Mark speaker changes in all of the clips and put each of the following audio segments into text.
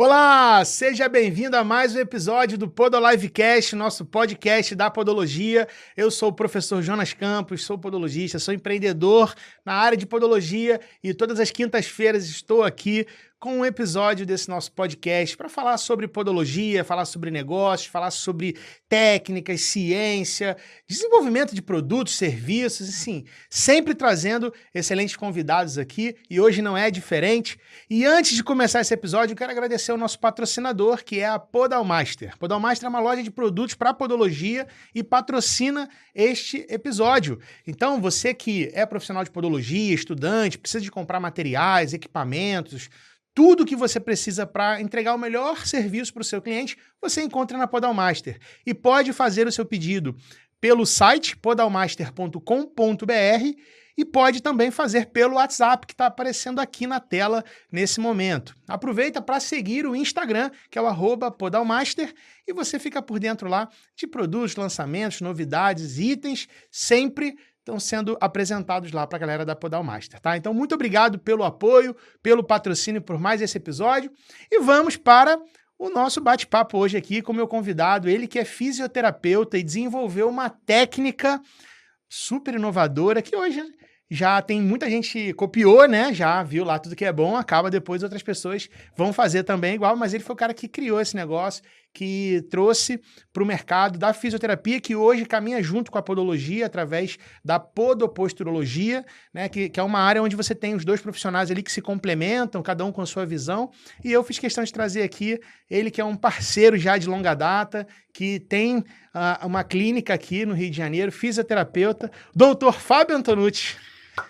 Speaker 1: Olá, seja bem-vindo a mais um episódio do Podolivecast, nosso podcast da podologia. Eu sou o professor Jonas Campos, sou podologista, sou empreendedor na área de podologia e todas as quintas-feiras estou aqui com um episódio desse nosso podcast para falar sobre podologia, falar sobre negócios, falar sobre técnicas, ciência, desenvolvimento de produtos, serviços, assim, sempre trazendo excelentes convidados aqui e hoje não é diferente. E antes de começar esse episódio, eu quero agradecer ao nosso patrocinador, que é a Podalmaster. Podalmaster é uma loja de produtos para podologia e patrocina este episódio. Então, você que é profissional de podologia, estudante, precisa de comprar materiais, equipamentos, tudo que você precisa para entregar o melhor serviço para o seu cliente, você encontra na Podalmaster. E pode fazer o seu pedido pelo site podalmaster.com.br e pode também fazer pelo WhatsApp, que está aparecendo aqui na tela nesse momento. Aproveita para seguir o Instagram, que é o @podalmaster, e você fica por dentro lá de produtos, lançamentos, novidades, itens, sempre estão sendo apresentados lá para a galera da Podalmaster, tá? Então, muito obrigado pelo apoio, pelo patrocínio por mais esse episódio. E vamos para o nosso bate-papo hoje aqui com o meu convidado, ele que é fisioterapeuta e desenvolveu uma técnica super inovadora que hoje já tem muita gente copiou, né? Já viu lá tudo que é bom, acaba depois outras pessoas vão fazer também igual, mas ele foi o cara que criou esse negócio, que trouxe para o mercado da fisioterapia, que hoje caminha junto com a podologia através da podoposturologia, né? Que é uma área onde você tem os dois profissionais ali que se complementam, cada um com a sua visão, e eu fiz questão de trazer aqui ele que é um parceiro já de longa data, que tem uma clínica aqui no Rio de Janeiro, fisioterapeuta, doutor Fábio Antonucci.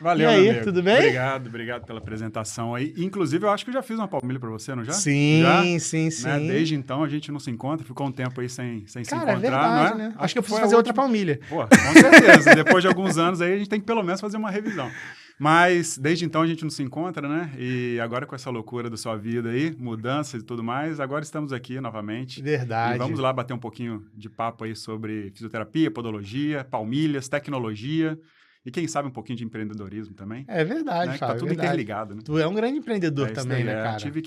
Speaker 2: Valeu,
Speaker 1: e aí,
Speaker 2: meu amigo.
Speaker 1: tudo bem?
Speaker 2: Obrigado pela apresentação aí. Inclusive, eu acho que eu já fiz uma palmilha para você, não já?
Speaker 1: Sim,
Speaker 2: já?
Speaker 1: sim.
Speaker 2: Né? Desde então, a gente não se encontra, ficou um tempo aí sem se
Speaker 1: Cara,
Speaker 2: encontrar,
Speaker 1: é verdade,
Speaker 2: não é?
Speaker 1: né? Acho que eu preciso fazer outra palmilha.
Speaker 2: Pô, com certeza. Depois de alguns anos aí, a gente tem que pelo menos fazer uma revisão. Mas, desde então, a gente não se encontra, né? E agora com essa loucura da sua vida aí, mudança e tudo mais, agora estamos aqui novamente.
Speaker 1: Verdade.
Speaker 2: E vamos lá bater um pouquinho de papo aí sobre fisioterapia, podologia, palmilhas, tecnologia. E quem sabe um pouquinho de empreendedorismo também.
Speaker 1: É verdade,
Speaker 2: né?
Speaker 1: Fábio.
Speaker 2: Tá tudo interligado, né?
Speaker 1: Tu é um grande empreendedor também, né, cara?
Speaker 2: Tive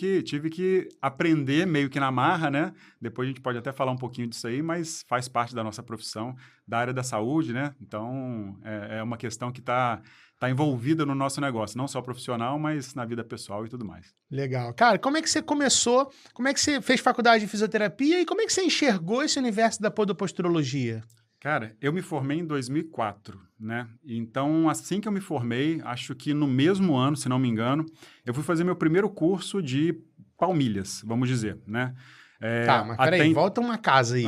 Speaker 2: que aprender meio que na marra, né? Depois a gente pode até falar um pouquinho disso aí, mas faz parte da nossa profissão, da área da saúde, né? Então, é uma questão que tá envolvida no nosso negócio, não só profissional, mas na vida pessoal e tudo mais.
Speaker 1: Legal. Cara, como é que você começou? Como é que você fez faculdade de fisioterapia e como é que você enxergou esse universo da podoposturologia?
Speaker 2: Cara, eu me formei em 2004, né? Então, assim que eu me formei, acho que no mesmo ano, se não me engano, eu fui fazer meu primeiro curso de palmilhas, vamos dizer, né?
Speaker 1: Tá, mas peraí, volta uma casa aí.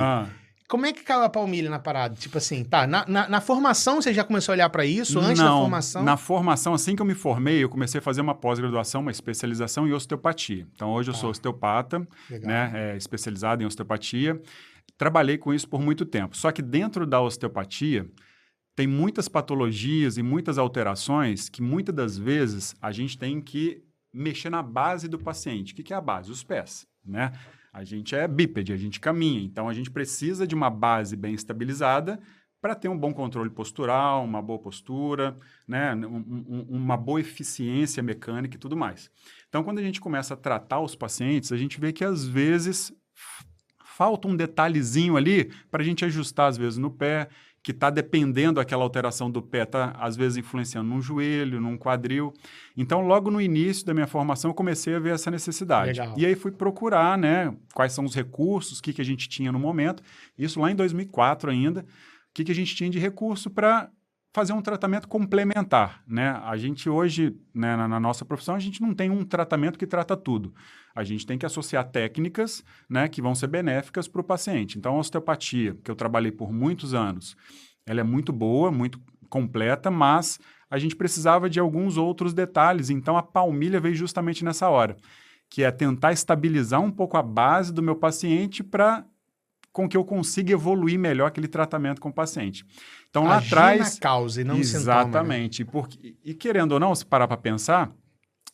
Speaker 1: Como é que caiu a palmilha na parada? Tipo assim, tá, na formação você já começou a olhar para isso, antes da formação?
Speaker 2: Na formação, assim que eu me formei, eu comecei a fazer uma pós-graduação, uma especialização em osteopatia. Então, hoje eu sou osteopata, né? Especializado em osteopatia. Trabalhei com isso por muito tempo. Só que dentro da osteopatia, tem muitas patologias e muitas alterações que muitas das vezes a gente tem que mexer na base do paciente. O que é a base? Os pés, né? A gente é bípede, a gente caminha. Então, a gente precisa de uma base bem estabilizada para ter um bom controle postural, uma boa postura, né? Uma boa eficiência mecânica e tudo mais. Então, quando a gente começa a tratar os pacientes, a gente vê que às vezes falta um detalhezinho ali para a gente ajustar, às vezes, no pé, que está dependendo daquela alteração do pé, está, às vezes, influenciando num joelho, num quadril. Então, logo no início da minha formação, eu comecei a ver essa necessidade.
Speaker 1: Legal.
Speaker 2: E aí fui procurar, né, quais são os recursos, o que a gente tinha no momento. Isso lá em 2004 ainda. O que a gente tinha de recurso para fazer um tratamento complementar, né? A gente hoje, né, na nossa profissão, a gente não tem um tratamento que trata tudo. A gente tem que associar técnicas, né, que vão ser benéficas para o paciente. Então, a osteopatia, que eu trabalhei por muitos anos, ela é muito boa, muito completa, mas a gente precisava de alguns outros detalhes. Então, a palmilha veio justamente nessa hora, que é tentar estabilizar um pouco a base do meu paciente para com que eu consiga evoluir melhor aquele tratamento com o paciente. Então, lá atrás...
Speaker 1: na causa e não no sintoma.
Speaker 2: Exatamente. E querendo ou não, se parar para pensar,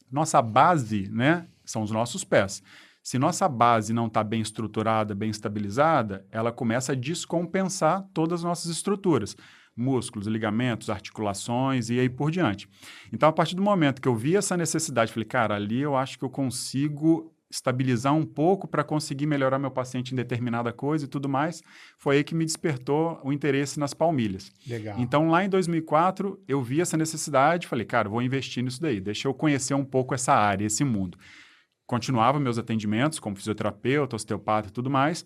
Speaker 2: nossa base, né, são os nossos pés. Se nossa base não está bem estruturada, bem estabilizada, ela começa a descompensar todas as nossas estruturas. Músculos, ligamentos, articulações e aí por diante. Então, a partir do momento que eu vi essa necessidade, falei, cara, ali eu acho que eu consigo estabilizar um pouco para conseguir melhorar meu paciente em determinada coisa e tudo mais. Foi aí que me despertou o interesse nas palmilhas.
Speaker 1: Legal.
Speaker 2: Então, lá em 2004, eu vi essa necessidade, falei, cara, vou investir nisso daí, deixa eu conhecer um pouco essa área, esse mundo. Continuava meus atendimentos como fisioterapeuta, osteopata e tudo mais.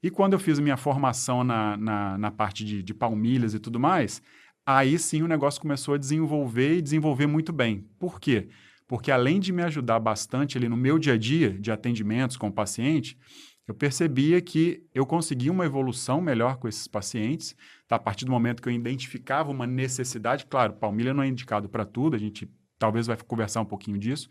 Speaker 2: E quando eu fiz a minha formação na parte de palmilhas e tudo mais, aí sim o negócio começou a desenvolver e desenvolver muito bem. Por quê? Porque além de me ajudar bastante ali no meu dia a dia de atendimentos com o paciente, eu percebia que eu conseguia uma evolução melhor com esses pacientes, tá? A partir do momento que eu identificava uma necessidade, claro, palmilha não é indicado para tudo, a gente talvez vai conversar um pouquinho disso,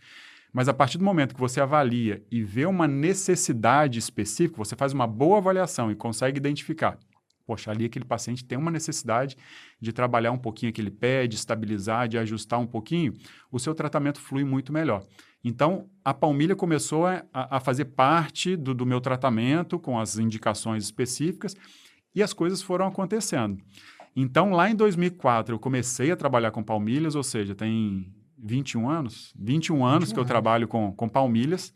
Speaker 2: mas a partir do momento que você avalia e vê uma necessidade específica, você faz uma boa avaliação e consegue identificar, poxa, ali aquele paciente tem uma necessidade de trabalhar um pouquinho aquele pé, de estabilizar, de ajustar um pouquinho, o seu tratamento flui muito melhor. Então, a palmilha começou a fazer parte do meu tratamento, com as indicações específicas, e as coisas foram acontecendo. Então, lá em 2004, eu comecei a trabalhar com palmilhas, ou seja, tem 21 anos? 21 anos que eu trabalho com palmilhas,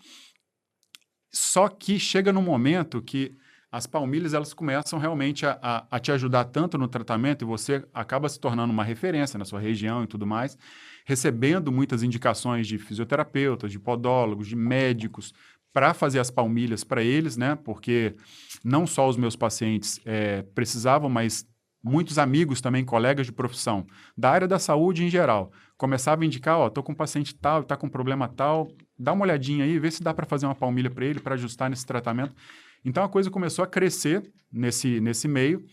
Speaker 2: só que chega num momento que as palmilhas, elas começam realmente a te ajudar tanto no tratamento e você acaba se tornando uma referência na sua região e tudo mais, recebendo muitas indicações de fisioterapeutas, de podólogos, de médicos, para fazer as palmilhas para eles, né? Porque não só os meus pacientes precisavam, mas muitos amigos também, colegas de profissão, da área da saúde em geral, começavam a indicar, ó, tô com um paciente tal, tá com um problema tal, dá uma olhadinha aí, vê se dá para fazer uma palmilha para ele, para ajustar nesse tratamento. Então, a coisa começou a crescer nesse meio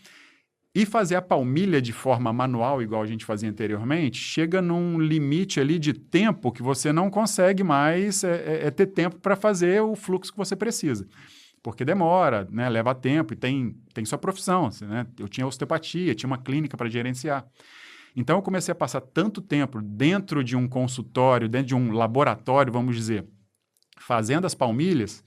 Speaker 2: e fazer a palmilha de forma manual, igual a gente fazia anteriormente, chega num limite ali de tempo que você não consegue mais ter tempo para fazer o fluxo que você precisa. Porque demora, né, leva tempo e tem sua profissão. Né? Eu tinha osteopatia, tinha uma clínica para gerenciar. Então, eu comecei a passar tanto tempo dentro de um consultório, dentro de um laboratório, vamos dizer, fazendo as palmilhas.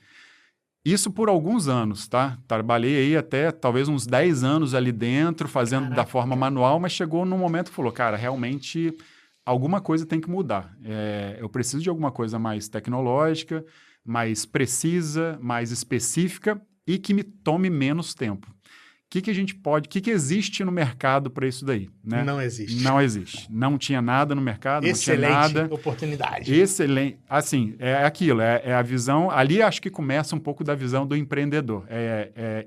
Speaker 2: Isso por alguns anos, tá? Trabalhei aí até talvez uns 10 anos ali dentro, fazendo da forma manual, mas chegou num momento que falou, cara, realmente alguma coisa tem que mudar. Eu preciso de alguma coisa mais tecnológica, mais precisa, mais específica e que me tome menos tempo. O que a gente pode, o que existe no mercado para isso daí? Né?
Speaker 1: Não existe.
Speaker 2: Não existe. Não tinha nada no mercado,
Speaker 1: Excelente,
Speaker 2: não tinha nada.
Speaker 1: Oportunidade.
Speaker 2: Excelente. Assim, é aquilo, é a visão, ali acho que começa um pouco da visão do empreendedor,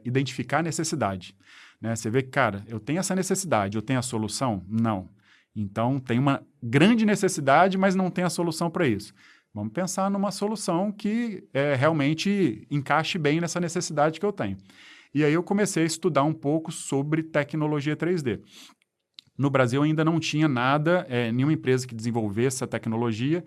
Speaker 2: identificar a necessidade. Né? Você vê que, cara, eu tenho essa necessidade, eu tenho a solução? Não. Então, tem uma grande necessidade, mas não tem a solução para isso. Vamos pensar numa solução que realmente encaixe bem nessa necessidade que eu tenho. E aí eu comecei a estudar um pouco sobre tecnologia 3D. No Brasil ainda não tinha nada, nenhuma empresa que desenvolvesse essa tecnologia,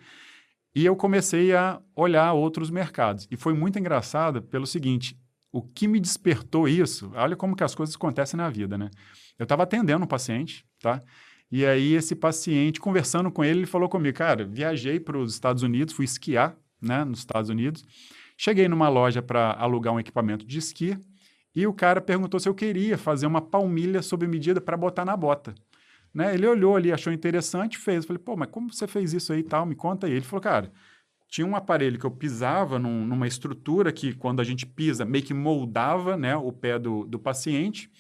Speaker 2: e eu comecei a olhar outros mercados. E foi muito engraçado pelo seguinte, o que me despertou isso, olha como que as coisas acontecem na vida, né? Eu estava atendendo um paciente, tá? E aí esse paciente, conversando com ele, ele falou comigo, cara, viajei para os Estados Unidos, fui esquiar, né, nos Estados Unidos, cheguei numa loja para alugar um equipamento de esqui, e o cara perguntou se eu queria fazer uma palmilha sob medida para botar na bota. Né? Ele olhou ali, achou interessante, fez. Eu falei, pô, mas como você fez isso aí e tal? Me conta aí. Ele falou, cara, tinha um aparelho que eu pisava numa estrutura que, quando a gente pisa, meio que moldava, né, o pé do paciente.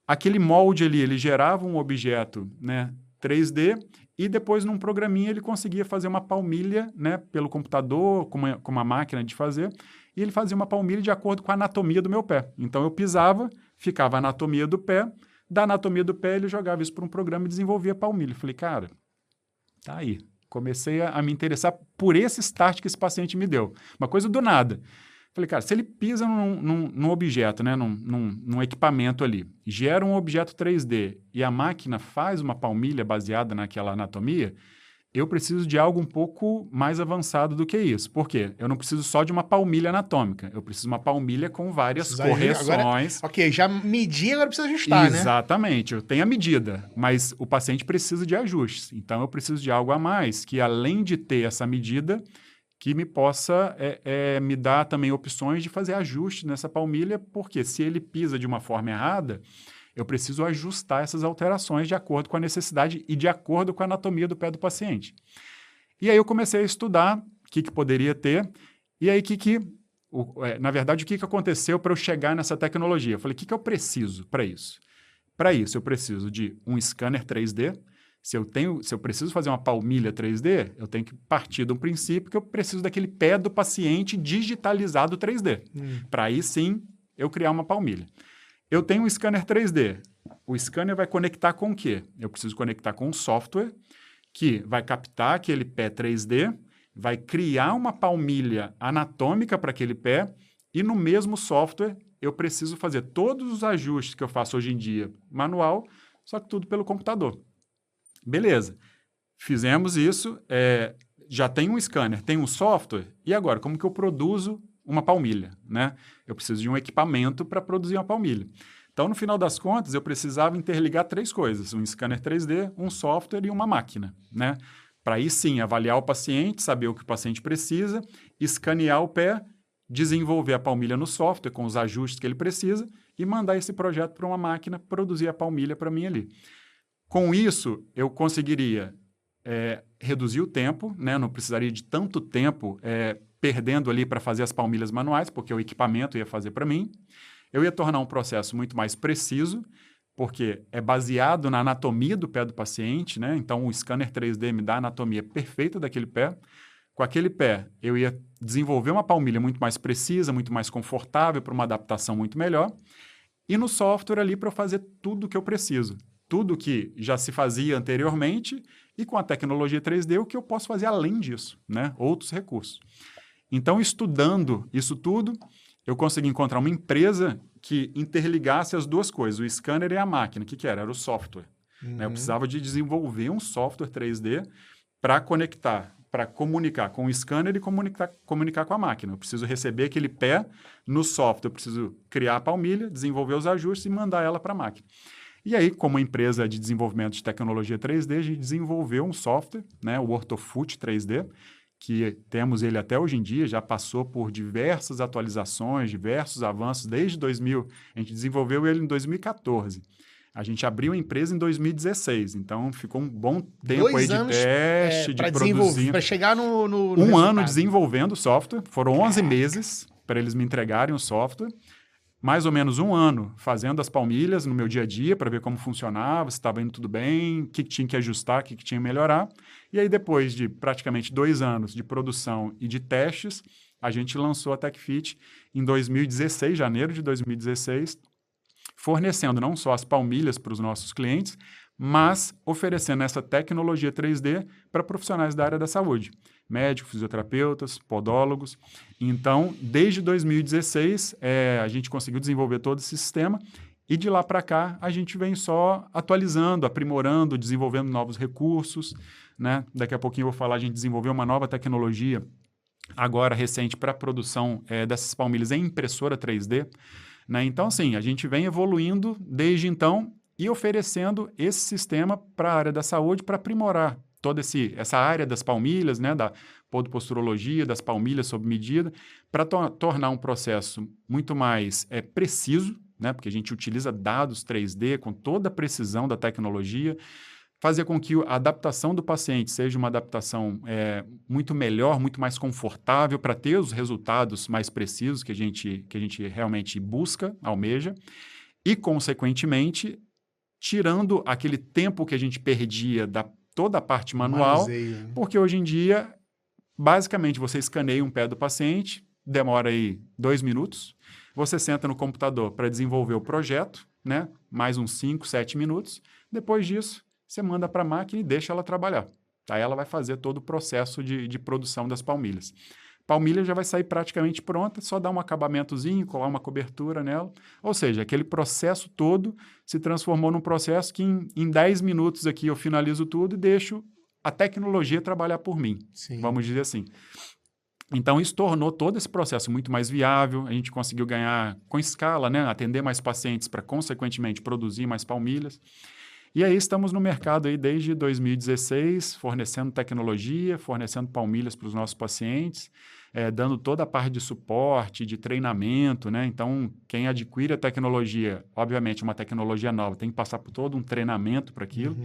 Speaker 2: Aquele molde ali, ele gerava um objeto, né, 3D e depois, num programinha, ele conseguia fazer uma palmilha, né, pelo computador, com uma máquina de fazer, e ele fazia uma palmilha de acordo com a anatomia do meu pé. Então, eu pisava, ficava a anatomia do pé, da anatomia do pé, ele jogava isso para um programa e desenvolvia a palmilha. Eu falei, cara, tá aí. Comecei a me interessar por esse start que esse paciente me deu. Uma coisa do nada. Falei, cara, se ele pisa num objeto, né, num equipamento ali, gera um objeto 3D e a máquina faz uma palmilha baseada naquela anatomia, eu preciso de algo um pouco mais avançado do que isso. Por quê? Eu não preciso só de uma palmilha anatômica. Eu preciso de uma palmilha com várias correções.
Speaker 1: Agora, ok, já medi, agora precisa ajustar, né?
Speaker 2: Exatamente. Eu tenho a medida, mas o paciente precisa de ajustes. Então, eu preciso de algo a mais, que além de ter essa medida, que me possa me dar também opções de fazer ajustes nessa palmilha, porque se ele pisa de uma forma errada, eu preciso ajustar essas alterações de acordo com a necessidade e de acordo com a anatomia do pé do paciente. E aí eu comecei a estudar o que poderia ter, e aí o que na verdade, o que aconteceu para eu chegar nessa tecnologia? Eu falei, o que eu preciso para isso? Para isso, eu preciso de um scanner 3D. Se eu preciso fazer uma palmilha 3D, eu tenho que partir do princípio que eu preciso daquele pé do paciente digitalizado 3D. Para aí sim eu criar uma palmilha. Eu tenho um scanner 3D. O scanner vai conectar com o quê? Eu preciso conectar com um software que vai captar aquele pé 3D, vai criar uma palmilha anatômica para aquele pé e no mesmo software eu preciso fazer todos os ajustes que eu faço hoje em dia manual, só que tudo pelo computador. Beleza, fizemos isso, já tem um scanner, tem um software, e agora, como que eu produzo uma palmilha, né? Eu preciso de um equipamento para produzir uma palmilha. Então, no final das contas, eu precisava interligar 3 coisas, um scanner 3D, um software e uma máquina, né? Para aí sim, avaliar o paciente, saber o que o paciente precisa, escanear o pé, desenvolver a palmilha no software com os ajustes que ele precisa e mandar esse projeto para uma máquina produzir a palmilha para mim ali. Com isso, eu conseguiria reduzir o tempo, né? Não precisaria de tanto tempo perdendo ali para fazer as palmilhas manuais, porque o equipamento ia fazer para mim. Eu ia tornar um processo muito mais preciso, porque é baseado na anatomia do pé do paciente, né? Então, o scanner 3D me dá a anatomia perfeita daquele pé. Com aquele pé, eu ia desenvolver uma palmilha muito mais precisa, muito mais confortável, para uma adaptação muito melhor. E no software ali para eu fazer tudo o que eu preciso. Tudo que já se fazia anteriormente e com a tecnologia 3D, o que eu posso fazer além disso, né? Outros recursos. Então, estudando isso tudo, eu consegui encontrar uma empresa que interligasse as 2 coisas, o scanner e a máquina. O que era? Era o software. Né? Eu precisava de desenvolver um software 3D para conectar, para comunicar com o scanner e comunicar com a máquina. Eu preciso receber aquele pé no software, eu preciso criar a palmilha, desenvolver os ajustes e mandar ela para a máquina. E aí, como empresa de desenvolvimento de tecnologia 3D, a gente desenvolveu um software, né, o Orthofoot 3D, que temos ele até hoje em dia, já passou por diversas atualizações, diversos avanços desde 2000. A gente desenvolveu ele em 2014. A gente abriu a empresa em 2016, então ficou um bom tempo aí de teste, de produzir.
Speaker 1: Para chegar no
Speaker 2: um
Speaker 1: resultado.
Speaker 2: ano desenvolvendo o software, foram 11 meses para eles me entregarem o software. Mais ou menos 1 ano fazendo as palmilhas no meu dia a dia para ver como funcionava, se estava indo tudo bem, o que tinha que ajustar, o que tinha que melhorar. E aí, depois de praticamente 2 anos de produção e de testes, a gente lançou a TechFit em 2016, janeiro de 2016, fornecendo não só as palmilhas para os nossos clientes, mas oferecendo essa tecnologia 3D para profissionais da área da saúde, médicos, fisioterapeutas, podólogos. Então, desde 2016, a gente conseguiu desenvolver todo esse sistema e de lá para cá a gente vem só atualizando, aprimorando, desenvolvendo novos recursos, né? Daqui a pouquinho eu vou falar, a gente desenvolveu uma nova tecnologia agora recente para a produção dessas palmilhas em impressora 3D. Né? Então, assim, a gente vem evoluindo desde então e oferecendo esse sistema para a área da saúde para aprimorar toda essa área das palmilhas, né, da podoposturologia, das palmilhas sob medida, para tornar um processo muito mais preciso, né, porque a gente utiliza dados 3D com toda a precisão da tecnologia, fazer com que a adaptação do paciente seja uma adaptação muito melhor, muito mais confortável para ter os resultados mais precisos que a gente realmente busca, almeja, e, consequentemente, tirando aquele tempo que a gente perdia da toda a parte manual, porque hoje em dia, basicamente, você escaneia um pé do paciente, demora aí 2 minutos, você senta no computador para desenvolver o projeto, né? Mais uns 5, 7 minutos, depois disso, você manda para a máquina e deixa ela trabalhar. Aí ela vai fazer todo o processo de produção das palmilhas. Palmilha já vai sair praticamente pronta, só dar um acabamentozinho, colar uma cobertura nela. Ou seja, aquele processo todo se transformou num processo que em 10 minutos aqui eu finalizo tudo e deixo a tecnologia trabalhar por mim, vamos dizer assim. Então, isso tornou todo esse processo muito mais viável, a gente conseguiu ganhar com escala, né? Atender mais pacientes para, consequentemente, produzir mais palmilhas. E aí estamos no mercado aí desde 2016, fornecendo tecnologia, fornecendo palmilhas para os nossos pacientes. dando toda a parte de suporte, de treinamento, né? Então, quem adquire a tecnologia, obviamente, uma tecnologia nova, tem que passar por todo um treinamento para aquilo.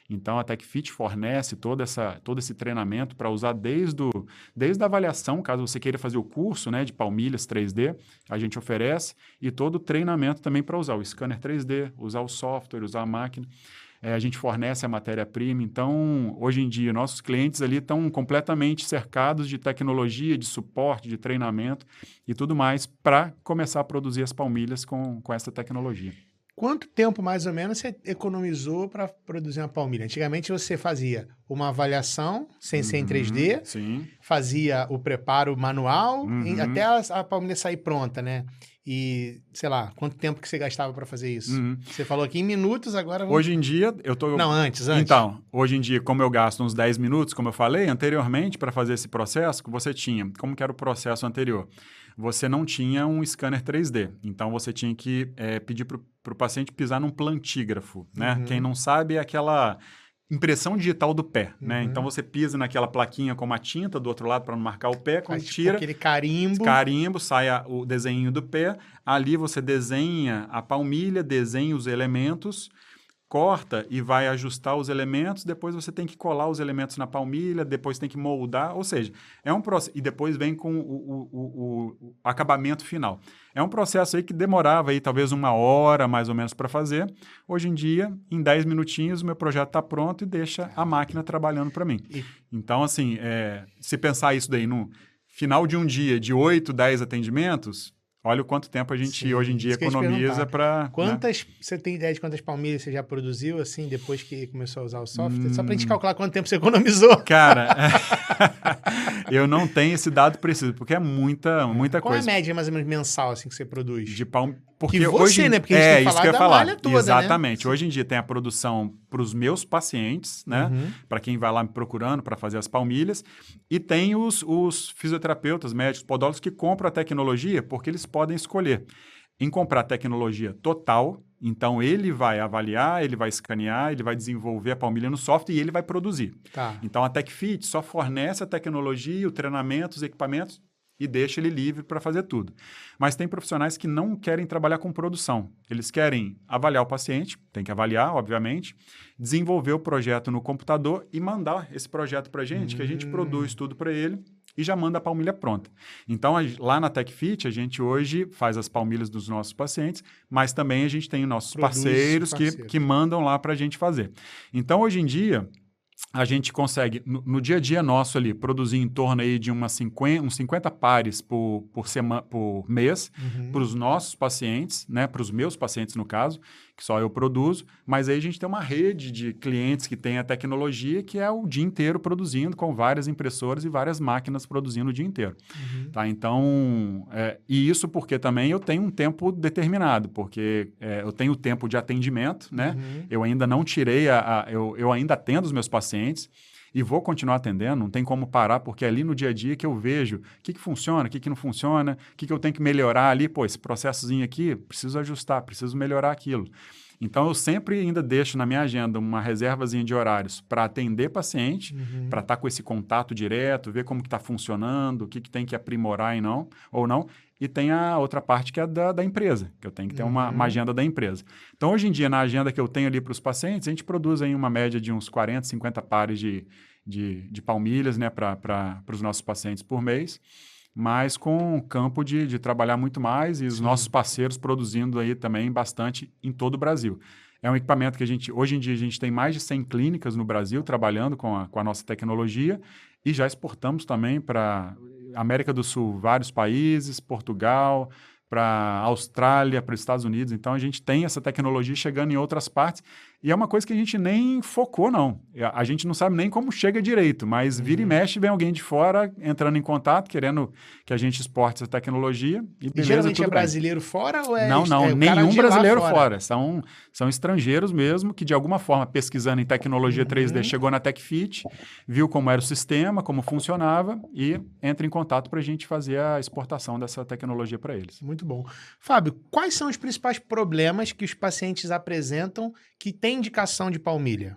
Speaker 2: Então, a TechFit fornece todo esse treinamento para usar desde a avaliação, caso você queira fazer o curso, né, de palmilhas 3D, a gente oferece, e todo o treinamento também para usar o scanner 3D, usar o software, usar a máquina. A gente fornece a matéria-prima. Então, hoje em dia, nossos clientes ali estão completamente cercados de tecnologia, de suporte, de treinamento e tudo mais para começar a produzir as palmilhas com essa tecnologia.
Speaker 1: Quanto tempo, mais ou menos, você economizou para produzir uma palmilha? Antigamente, você fazia uma avaliação sem ser em 3D,
Speaker 2: sim.
Speaker 1: fazia o preparo manual, até a palmilha sair pronta, né? E, sei lá, quanto tempo que você gastava para fazer isso? Você falou aqui em minutos, agora...
Speaker 2: Hoje em dia, eu tô...
Speaker 1: Não, antes.
Speaker 2: Então, hoje em dia, como eu gasto uns 10 minutos, como eu falei anteriormente, para fazer esse processo, você tinha... Como que era o processo anterior? Você não tinha um scanner 3D. Então, você tinha que pedir para o paciente pisar num plantígrafo, né? Quem não sabe é aquela... impressão digital do pé, né? Então, você pisa naquela plaquinha com uma tinta do outro lado para não marcar o pé, quando tira...
Speaker 1: aquele carimbo,
Speaker 2: sai o desenho do pé, ali você desenha a palmilha, desenha os elementos, corta e vai ajustar os elementos, depois você tem que colar os elementos na palmilha, depois tem que moldar, ou seja, é um processo, e depois vem com o acabamento final. É um processo aí que demorava aí talvez 1 hora mais ou menos para fazer. Hoje em dia, em 10 minutinhos, o meu projeto está pronto e deixa a máquina trabalhando para mim. Então, assim, se pensar isso daí no final de um dia de 8, 10 atendimentos, olha o quanto tempo a gente hoje em dia economiza para...
Speaker 1: Você tem ideia de quantas palmilhas você já produziu, assim, depois que começou a usar o software? Só para a gente calcular quanto tempo você economizou.
Speaker 2: Cara, eu não tenho esse dado preciso, porque é muita coisa.
Speaker 1: Qual é a média, mais ou menos, mensal, assim, que você produz?
Speaker 2: De palmilha. Porque
Speaker 1: que você,
Speaker 2: hoje,
Speaker 1: né? Porque a gente tem que falar da malha toda,
Speaker 2: exatamente.
Speaker 1: Né?
Speaker 2: Hoje em dia tem a produção para os meus pacientes, né? Para quem vai lá me procurando para fazer as palmilhas. E tem os fisioterapeutas, médicos, podólogos que compram a tecnologia porque eles podem escolher em comprar tecnologia total. Então, ele vai avaliar, ele vai escanear, ele vai desenvolver a palmilha no software e ele vai produzir. Então, a TechFit só fornece a tecnologia, o treinamento, os equipamentos e deixa ele livre para fazer tudo. Mas tem profissionais que não querem trabalhar com produção. Eles querem avaliar o paciente, tem que avaliar, obviamente, desenvolver o projeto no computador e mandar esse projeto para a gente, que a gente produz tudo para ele e já manda a palmilha pronta. Então, lá na TechFit, a gente hoje faz as palmilhas dos nossos pacientes, mas também a gente tem nossos parceiros que mandam lá para a gente fazer. Então, hoje em dia, a gente consegue, no dia a dia nosso ali, produzir em torno aí de uns 50 pares por mês para os nossos pacientes, né, para os meus pacientes, no caso, que só eu produzo, mas aí a gente tem uma rede de clientes que tem a tecnologia que é o dia inteiro produzindo, com várias impressoras e várias máquinas produzindo o dia inteiro. Tá? Então, e isso porque também eu tenho um tempo determinado, porque eu tenho tempo de atendimento, né? Eu ainda não tirei, eu ainda atendo os meus pacientes e vou continuar atendendo, não tem como parar, porque é ali no dia a dia que eu vejo o que funciona, o que não funciona, o que eu tenho que melhorar ali, esse processozinho aqui, preciso ajustar, preciso melhorar aquilo. Então, eu sempre ainda deixo na minha agenda uma reservazinha de horários para atender paciente, para estar com esse contato direto, ver como que está funcionando, o que tem que aprimorar ou não. E tem a outra parte que é da empresa, que eu tenho que ter uma agenda da empresa. Então, hoje em dia, na agenda que eu tenho ali para os pacientes, a gente produz aí uma média de uns 40, 50 pares de palmilhas, né, para os nossos pacientes por mês, mas com o campo de trabalhar muito mais e os nossos parceiros produzindo aí também bastante em todo o Brasil. É um equipamento que hoje em dia, a gente tem mais de 100 clínicas no Brasil trabalhando com a nossa tecnologia e já exportamos também para América do Sul, vários países, Portugal, para a Austrália, para os Estados Unidos. Então, a gente tem essa tecnologia chegando em outras partes e é uma coisa que a gente nem focou, não. A gente não sabe nem como chega direito, mas vira e mexe, vem alguém de fora entrando em contato, querendo que a gente exporte essa tecnologia. E beleza,
Speaker 1: geralmente
Speaker 2: tudo
Speaker 1: é brasileiro fora ou é...
Speaker 2: Não, nenhum brasileiro fora. São estrangeiros mesmo que, de alguma forma, pesquisando em tecnologia 3D, chegou na TechFit, viu como era o sistema, como funcionava e entra em contato para a gente fazer a exportação dessa tecnologia para eles.
Speaker 1: Muito bom. Fábio, quais são os principais problemas que os pacientes apresentam que têm indicação de palmilha?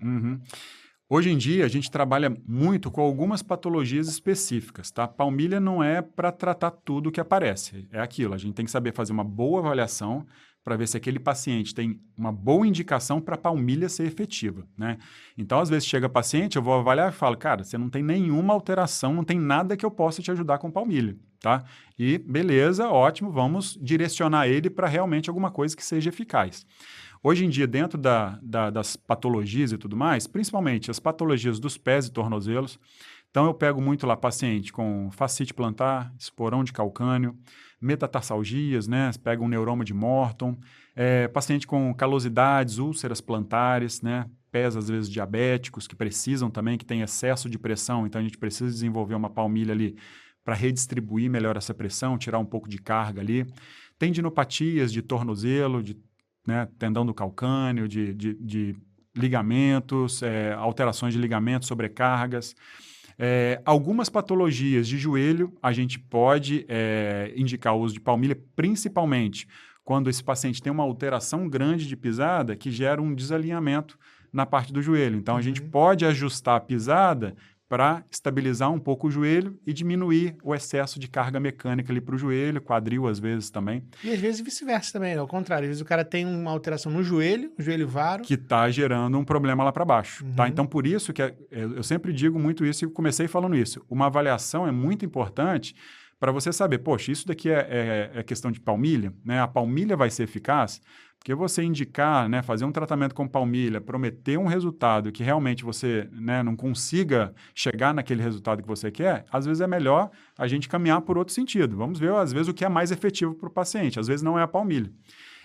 Speaker 2: Hoje em dia, a gente trabalha muito com algumas patologias específicas, tá? Palmilha não é para tratar tudo que aparece, é aquilo. A gente tem que saber fazer uma boa avaliação para ver se aquele paciente tem uma boa indicação para a palmilha ser efetiva, né? Então, às vezes, chega paciente, eu vou avaliar e falo, cara, você não tem nenhuma alteração, não tem nada que eu possa te ajudar com palmilha, tá? E beleza, ótimo, vamos direcionar ele para realmente alguma coisa que seja eficaz. Hoje em dia, dentro das patologias e tudo mais, principalmente as patologias dos pés e tornozelos, então eu pego muito lá paciente com fascite plantar, esporão de calcânio, metatarsalgias, né? Pega um neuroma de Morton, paciente com calosidades, úlceras plantares, né? Pés às vezes diabéticos que precisam também, que tem excesso de pressão, então a gente precisa desenvolver uma palmilha ali para redistribuir melhor essa pressão, tirar um pouco de carga ali. Tendinopatias de tornozelo, né, tendão do calcânio, de ligamentos, alterações de ligamentos, sobrecargas. Algumas patologias de joelho, a gente pode indicar o uso de palmilha, principalmente quando esse paciente tem uma alteração grande de pisada que gera um desalinhamento na parte do joelho. Então, a gente pode ajustar a pisada para estabilizar um pouco o joelho e diminuir o excesso de carga mecânica ali para o joelho, quadril às vezes também.
Speaker 1: E às vezes vice-versa também, né? Ao contrário, às vezes o cara tem uma alteração no joelho, o joelho varo.
Speaker 2: Que está gerando um problema lá para baixo, tá? Então, por isso que eu sempre digo muito isso e comecei falando isso. Uma avaliação é muito importante para você saber, poxa, isso daqui é questão de palmilha, né? A palmilha vai ser eficaz? Porque você indicar, né, fazer um tratamento com palmilha, prometer um resultado que realmente você, né, não consiga chegar naquele resultado que você quer, às vezes é melhor a gente caminhar por outro sentido. Vamos ver, às vezes, o que é mais efetivo para o paciente. Às vezes não é a palmilha.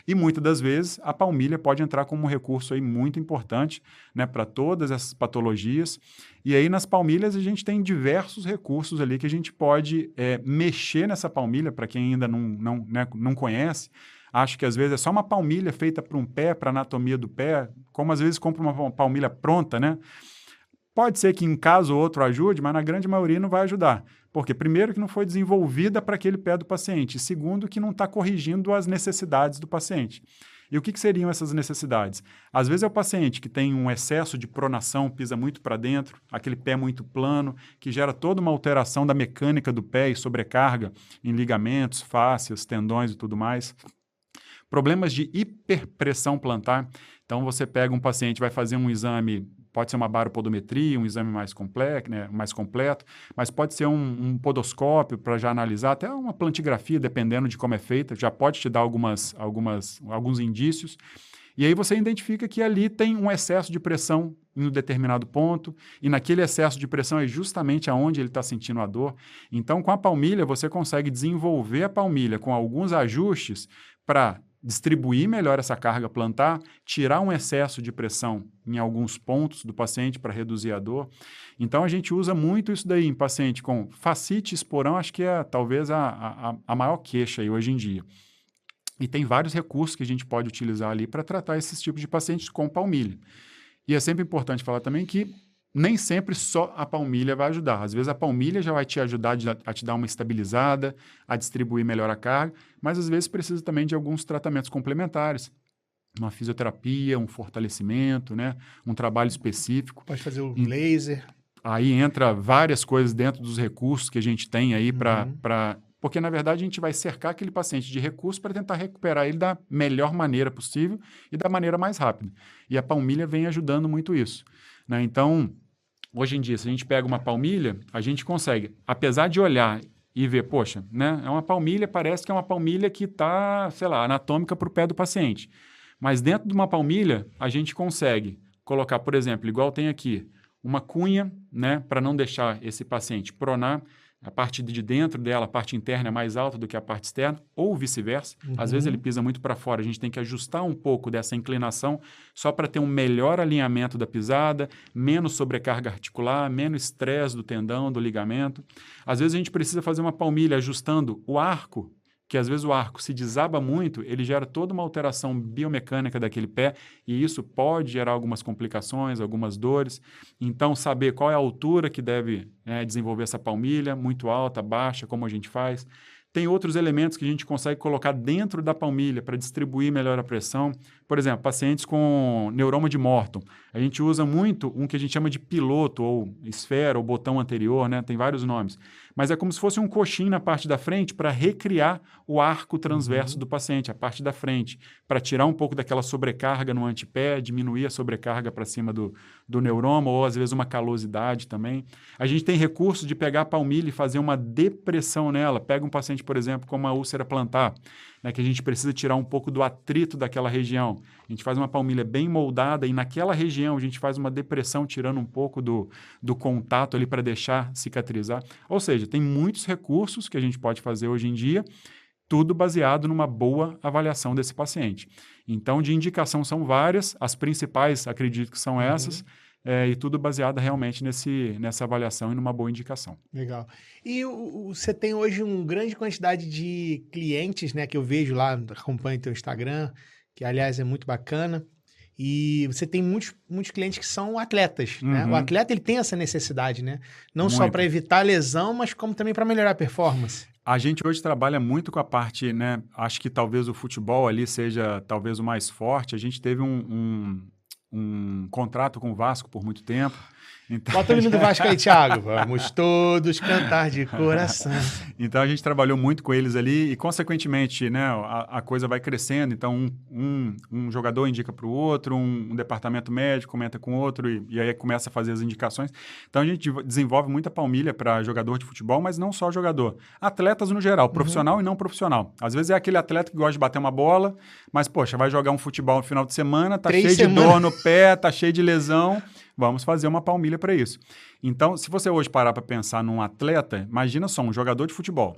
Speaker 2: E muitas das vezes a palmilha pode entrar como um recurso aí muito importante, né, para todas essas patologias. E aí nas palmilhas a gente tem diversos recursos ali que a gente pode mexer nessa palmilha, para quem ainda não conhece. Acho que às vezes é só uma palmilha feita para um pé, para a anatomia do pé, como às vezes compra uma palmilha pronta, né? Pode ser que em caso ou outro ajude, mas na grande maioria não vai ajudar. Porque, primeiro, que não foi desenvolvida para aquele pé do paciente. E, segundo, que não está corrigindo as necessidades do paciente. E o que seriam essas necessidades? Às vezes é o paciente que tem um excesso de pronação, pisa muito para dentro, aquele pé muito plano, que gera toda uma alteração da mecânica do pé e sobrecarga em ligamentos, fáscias, tendões e tudo mais. Problemas de hiperpressão plantar. Então, você pega um paciente, vai fazer um exame, pode ser uma baropodometria, um exame mais complexo, né, mais completo, mas pode ser um podoscópio para já analisar, até uma plantigrafia, dependendo de como é feita, já pode te dar alguns indícios. E aí você identifica que ali tem um excesso de pressão em um determinado ponto, e naquele excesso de pressão é justamente aonde ele está sentindo a dor. Então, com a palmilha, você consegue desenvolver a palmilha com alguns ajustes para distribuir melhor essa carga plantar, tirar um excesso de pressão em alguns pontos do paciente para reduzir a dor. Então, a gente usa muito isso daí em paciente com fascite, esporão, acho que é talvez a maior queixa aí hoje em dia. E tem vários recursos que a gente pode utilizar ali para tratar esses tipos de pacientes com palmilha. E é sempre importante falar também que nem sempre só a palmilha vai ajudar. Às vezes a palmilha já vai te ajudar a te dar uma estabilizada, a distribuir melhor a carga, mas às vezes precisa também de alguns tratamentos complementares. Uma fisioterapia, um fortalecimento, né? Um trabalho específico.
Speaker 1: Pode fazer o laser.
Speaker 2: Aí entra várias coisas dentro dos recursos que a gente tem aí porque, na verdade, a gente vai cercar aquele paciente de recursos para tentar recuperar ele da melhor maneira possível e da maneira mais rápida. E a palmilha vem ajudando muito isso, né? Então, hoje em dia, se a gente pega uma palmilha, a gente consegue, apesar de olhar e ver, poxa, né, é uma palmilha, parece que é uma palmilha que está, sei lá, anatômica para o pé do paciente. Mas dentro de uma palmilha, a gente consegue colocar, por exemplo, igual tem aqui, uma cunha, né, para não deixar esse paciente pronar. A parte de dentro dela, a parte interna é mais alta do que a parte externa, ou vice-versa. Às vezes ele pisa muito para fora, a gente tem que ajustar um pouco dessa inclinação só para ter um melhor alinhamento da pisada, menos sobrecarga articular, menos estresse do tendão, do ligamento. Às vezes a gente precisa fazer uma palmilha ajustando o arco, que às vezes o arco se desaba muito, ele gera toda uma alteração biomecânica daquele pé e isso pode gerar algumas complicações, algumas dores. Então, saber qual é a altura que deve desenvolver essa palmilha, muito alta, baixa, como a gente faz. Tem outros elementos que a gente consegue colocar dentro da palmilha para distribuir melhor a pressão. Por exemplo, pacientes com neuroma de Morton. A gente usa muito um que a gente chama de piloto, ou esfera, ou botão anterior, né? Tem vários nomes. Mas é como se fosse um coxim na parte da frente para recriar o arco transverso do paciente, a parte da frente, para tirar um pouco daquela sobrecarga no antepé, diminuir a sobrecarga para cima do neuroma, ou às vezes uma calosidade também. A gente tem recurso de pegar a palmilha e fazer uma depressão nela. Pega um paciente, por exemplo, com uma úlcera plantar, né, que a gente precisa tirar um pouco do atrito daquela região. A gente faz uma palmilha bem moldada e naquela região a gente faz uma depressão, tirando um pouco do contato ali para deixar cicatrizar. Ou seja, tem muitos recursos que a gente pode fazer hoje em dia, tudo baseado numa boa avaliação desse paciente. Então, de indicação são várias, as principais acredito que são essas, e tudo baseado realmente nessa avaliação e numa boa indicação.
Speaker 1: Legal. E você tem hoje uma grande quantidade de clientes, né, que eu vejo lá, acompanho teu Instagram, que aliás é muito bacana, e você tem muitos clientes que são atletas, né? O atleta, ele tem essa necessidade, né? Não só para evitar lesão, mas como também para melhorar a performance.
Speaker 2: A gente hoje trabalha muito com a parte, né? Acho que talvez o futebol ali seja talvez o mais forte. A gente teve um contrato com o Vasco por muito tempo. Então...
Speaker 1: Bota o hino do Vasco aí, Thiago. Vamos todos cantar de coração.
Speaker 2: Então, a gente trabalhou muito com eles ali e, consequentemente, né, a coisa vai crescendo. Então, um jogador indica para o outro, um departamento médico comenta com o outro e aí começa a fazer as indicações. Então, a gente desenvolve muita palmilha para jogador de futebol, mas não só jogador. Atletas no geral, profissional e não profissional. Às vezes é aquele atleta que gosta de bater uma bola, mas, poxa, vai jogar um futebol no final de semana, tá cheio de dor no pé, tá cheio de lesão... Vamos fazer uma palmilha para isso. Então, se você hoje parar para pensar num atleta, imagina só, um jogador de futebol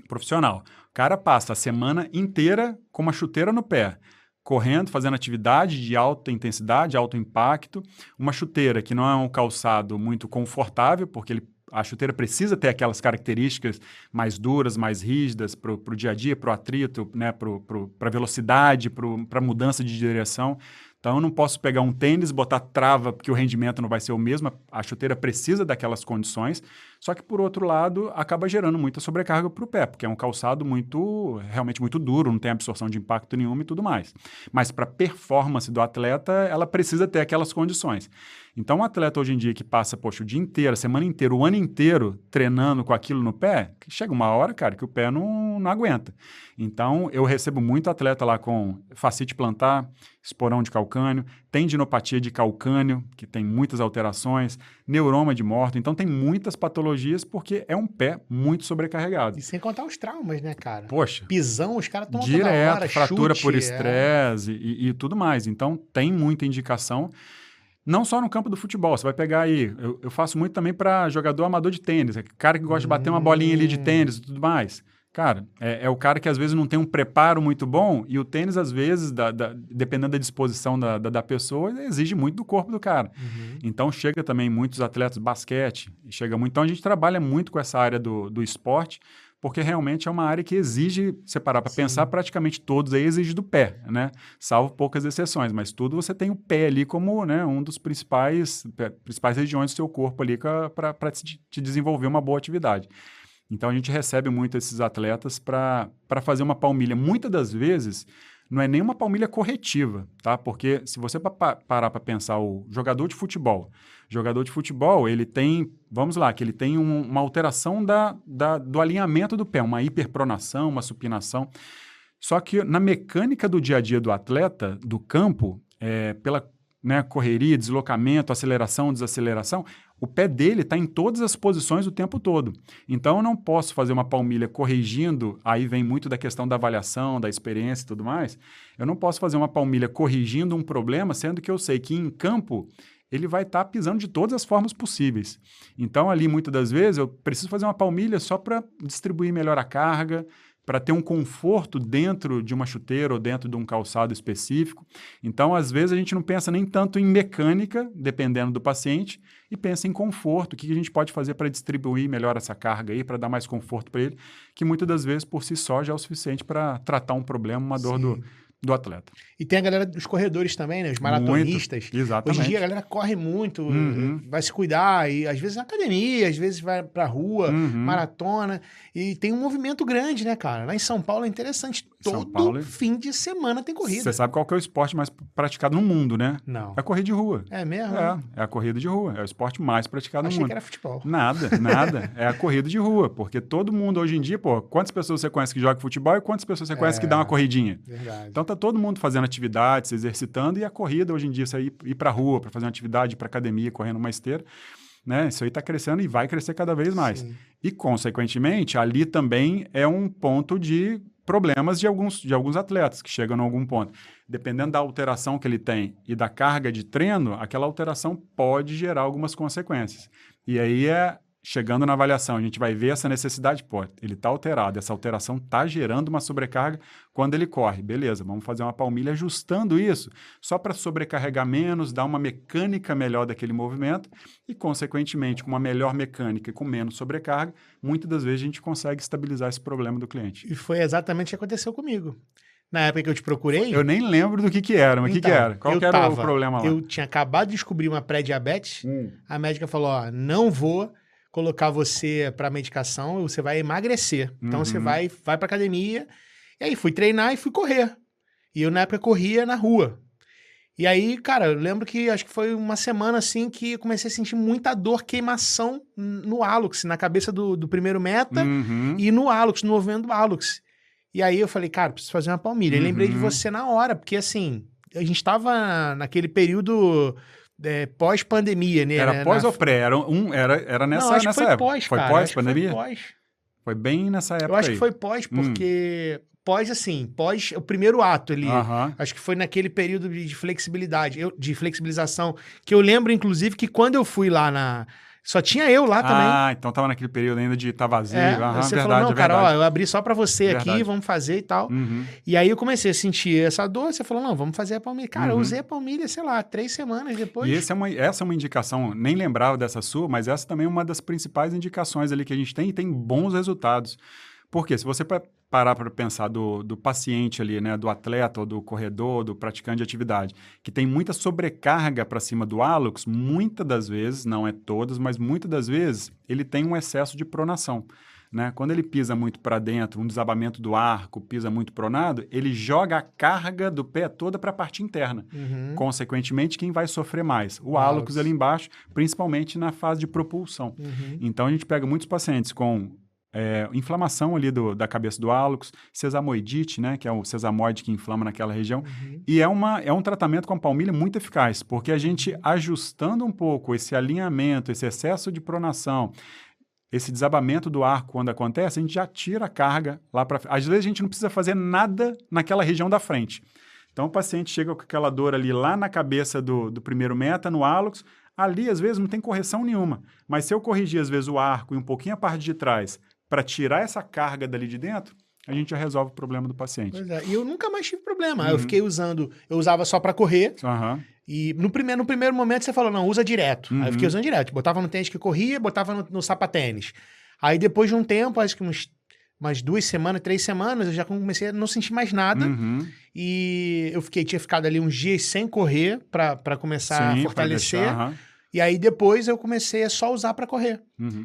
Speaker 2: profissional. O cara passa a semana inteira com uma chuteira no pé, correndo, fazendo atividade de alta intensidade, alto impacto, uma chuteira que não é um calçado muito confortável, porque a chuteira precisa ter aquelas características mais duras, mais rígidas para o dia a dia, para o atrito, né, para a velocidade, para a mudança de direção. Então, eu não posso pegar um tênis, botar trava, porque o rendimento não vai ser o mesmo. A chuteira precisa daquelas condições. Só que, por outro lado, acaba gerando muita sobrecarga para o pé, porque é um calçado realmente muito duro, não tem absorção de impacto nenhuma e tudo mais. Mas para a performance do atleta, ela precisa ter aquelas condições. Então, um atleta hoje em dia que passa, poxa, o dia inteiro, a semana inteira, o ano inteiro treinando com aquilo no pé, chega uma hora, cara, que o pé não aguenta. Então, eu recebo muito atleta lá com fascite plantar, esporão de calcânio, tendinopatia de calcânio, que tem muitas alterações, neuroma de Morton. Então, tem muitas patologias porque é um pé muito sobrecarregado.
Speaker 1: E sem contar os traumas, né, cara?
Speaker 2: Poxa.
Speaker 1: Pisão, os caras tomam
Speaker 2: direto,
Speaker 1: toda hora,
Speaker 2: fratura
Speaker 1: chute,
Speaker 2: por estresse e tudo mais. Então, tem muita indicação. Não só no campo do futebol, você vai pegar aí, eu faço muito também para jogador amador de tênis, cara que gosta de bater uma bolinha ali de tênis e tudo mais. Cara, é o cara que às vezes não tem um preparo muito bom e o tênis, às vezes, dependendo da disposição da pessoa, exige muito do corpo do cara. Então, chega também muitos atletas, basquete, chega muito. Então, a gente trabalha muito com essa área do esporte, porque realmente é uma área que exige, se parar para pensar, praticamente todos aí exige do pé, né? Salvo poucas exceções, mas tudo você tem o pé ali como, né, um dos principais regiões do seu corpo ali para te desenvolver uma boa atividade. Então, a gente recebe muito esses atletas para fazer uma palmilha. Muitas das vezes, não é nem uma palmilha corretiva, tá? Porque se você parar para pensar o jogador de futebol, ele tem, vamos lá, que ele tem uma alteração do alinhamento do pé, uma hiperpronação, uma supinação. Só que na mecânica do dia a dia do atleta, do campo, pela correria, deslocamento, aceleração, desaceleração, o pé dele está em todas as posições o tempo todo. Então, eu não posso fazer uma palmilha corrigindo, aí vem muito da questão da avaliação, da experiência e tudo mais. Eu não posso fazer uma palmilha corrigindo um problema, sendo que eu sei que em campo ele vai estar pisando de todas as formas possíveis. Então, ali, muitas das vezes, eu preciso fazer uma palmilha só para distribuir melhor a carga, para ter um conforto dentro de uma chuteira ou dentro de um calçado específico. Então, às vezes, a gente não pensa nem tanto em mecânica, dependendo do paciente, e pensa em conforto, o que a gente pode fazer para distribuir melhor essa carga aí, para dar mais conforto para ele, que muitas das vezes, por si só, já é o suficiente para tratar um problema, uma dor do atleta.
Speaker 1: E tem a galera dos corredores também, né? Os maratonistas.
Speaker 2: Muito, exatamente.
Speaker 1: Hoje em dia a galera corre muito, vai se cuidar, e às vezes na academia, às vezes vai pra rua, maratona. E tem um movimento grande, né, cara? Lá em São Paulo é interessante. Todo fim de semana tem corrida.
Speaker 2: Você sabe qual que é o esporte mais praticado no mundo, né?
Speaker 1: Não.
Speaker 2: É a corrida de rua.
Speaker 1: É mesmo?
Speaker 2: É a corrida de rua. É o esporte mais praticado no mundo.
Speaker 1: Achei que era futebol.
Speaker 2: Nada. É a corrida de rua. Porque todo mundo hoje em dia, pô, quantas pessoas você conhece que joga futebol e quantas pessoas você conhece que dá uma corridinha?
Speaker 1: Verdade.
Speaker 2: Então tá todo mundo fazendo atividade, se exercitando, e a corrida hoje em dia, você ir pra rua para fazer uma atividade, ir pra academia, correndo uma esteira, né? Isso aí tá crescendo e vai crescer cada vez mais.
Speaker 1: Sim.
Speaker 2: E, consequentemente, ali também é um ponto de problemas de alguns atletas que chegam em algum ponto. Dependendo da alteração que ele tem e da carga de treino, aquela alteração pode gerar algumas consequências. E aí chegando na avaliação, a gente vai ver essa necessidade, pô, ele está alterado, essa alteração está gerando uma sobrecarga quando ele corre. Beleza, vamos fazer uma palmilha ajustando isso, só para sobrecarregar menos, dar uma mecânica melhor daquele movimento e, consequentemente, com uma melhor mecânica e com menos sobrecarga, muitas das vezes a gente consegue estabilizar esse problema do cliente.
Speaker 1: E foi exatamente o que aconteceu comigo. Na época que eu te procurei...
Speaker 2: Eu nem lembro do que era, mas o que era? Qual que era o problema lá?
Speaker 1: Eu tinha acabado de descobrir uma pré-diabetes, a médica falou, ó, não vou colocar você para medicação, você vai emagrecer. Então você vai para academia. E aí fui treinar e fui correr. E eu na época corria na rua. E aí, cara, eu lembro que acho que foi uma semana assim que eu comecei a sentir muita dor, queimação no hálux, na cabeça do primeiro meta e no hálux, no movimento do hálux. E aí eu falei, cara, preciso fazer uma palmilha. E lembrei de você na hora, porque assim, a gente tava naquele período... pós-pandemia, né?
Speaker 2: Era pós ou pré? Era nessa,
Speaker 1: não, acho
Speaker 2: nessa
Speaker 1: que foi
Speaker 2: época.
Speaker 1: Pós,
Speaker 2: foi
Speaker 1: cara.
Speaker 2: pós-pandemia?
Speaker 1: Foi pós.
Speaker 2: Foi bem nessa época.
Speaker 1: Eu acho
Speaker 2: aí.
Speaker 1: que foi pós, porque pós o primeiro ato ali. Acho que foi naquele período de flexibilidade, de flexibilização, que eu lembro, inclusive, que quando eu fui lá só tinha eu lá também.
Speaker 2: Ah, então tava naquele período ainda de tá vazio.
Speaker 1: Você falou, não, cara, ó, eu abri só pra você aqui, vamos fazer e tal. E aí eu comecei a sentir essa dor, você falou, não, vamos fazer a palmilha. Cara, eu usei a palmilha, sei lá, 3 semanas depois.
Speaker 2: E essa é uma indicação, nem lembrava dessa sua, mas essa também é uma das principais indicações ali que a gente tem e tem bons resultados. Porque se você parar para pensar do paciente ali, né, do atleta ou do corredor, do praticante de atividade, que tem muita sobrecarga para cima do hálux, muitas das vezes, não é todas, mas muitas das vezes, ele tem um excesso de pronação. Né? Quando ele pisa muito para dentro, um desabamento do arco, pisa muito pronado, ele joga a carga do pé toda para a parte interna. Consequentemente, quem vai sofrer mais? O hálux ali embaixo, principalmente na fase de propulsão. Então, a gente pega muitos pacientes com inflamação ali da cabeça do hálux, sesamoidite, né, que é o sesamoide que inflama naquela região, e é um tratamento com a palmilha muito eficaz, porque a gente ajustando um pouco esse alinhamento, esse excesso de pronação, esse desabamento do arco quando acontece, a gente já tira a carga lá para frente. Às vezes a gente não precisa fazer nada naquela região da frente. Então o paciente chega com aquela dor ali lá na cabeça do primeiro meta, no hálux, ali às vezes não tem correção nenhuma, mas se eu corrigir às vezes o arco e um pouquinho a parte de trás, para tirar essa carga dali de dentro, a gente já resolve o problema do paciente.
Speaker 1: Pois é, e eu nunca mais tive problema. Eu fiquei eu usava só para correr, e no primeiro momento você falou, não, usa direto. Aí eu fiquei usando direto, botava no tênis que corria, botava no sapatênis. Aí depois de um tempo, acho que umas 2 semanas, 3 semanas, eu já comecei a não sentir mais nada, e eu tinha ficado ali uns dias sem correr para começar a fortalecer. E aí depois eu comecei a só usar para correr,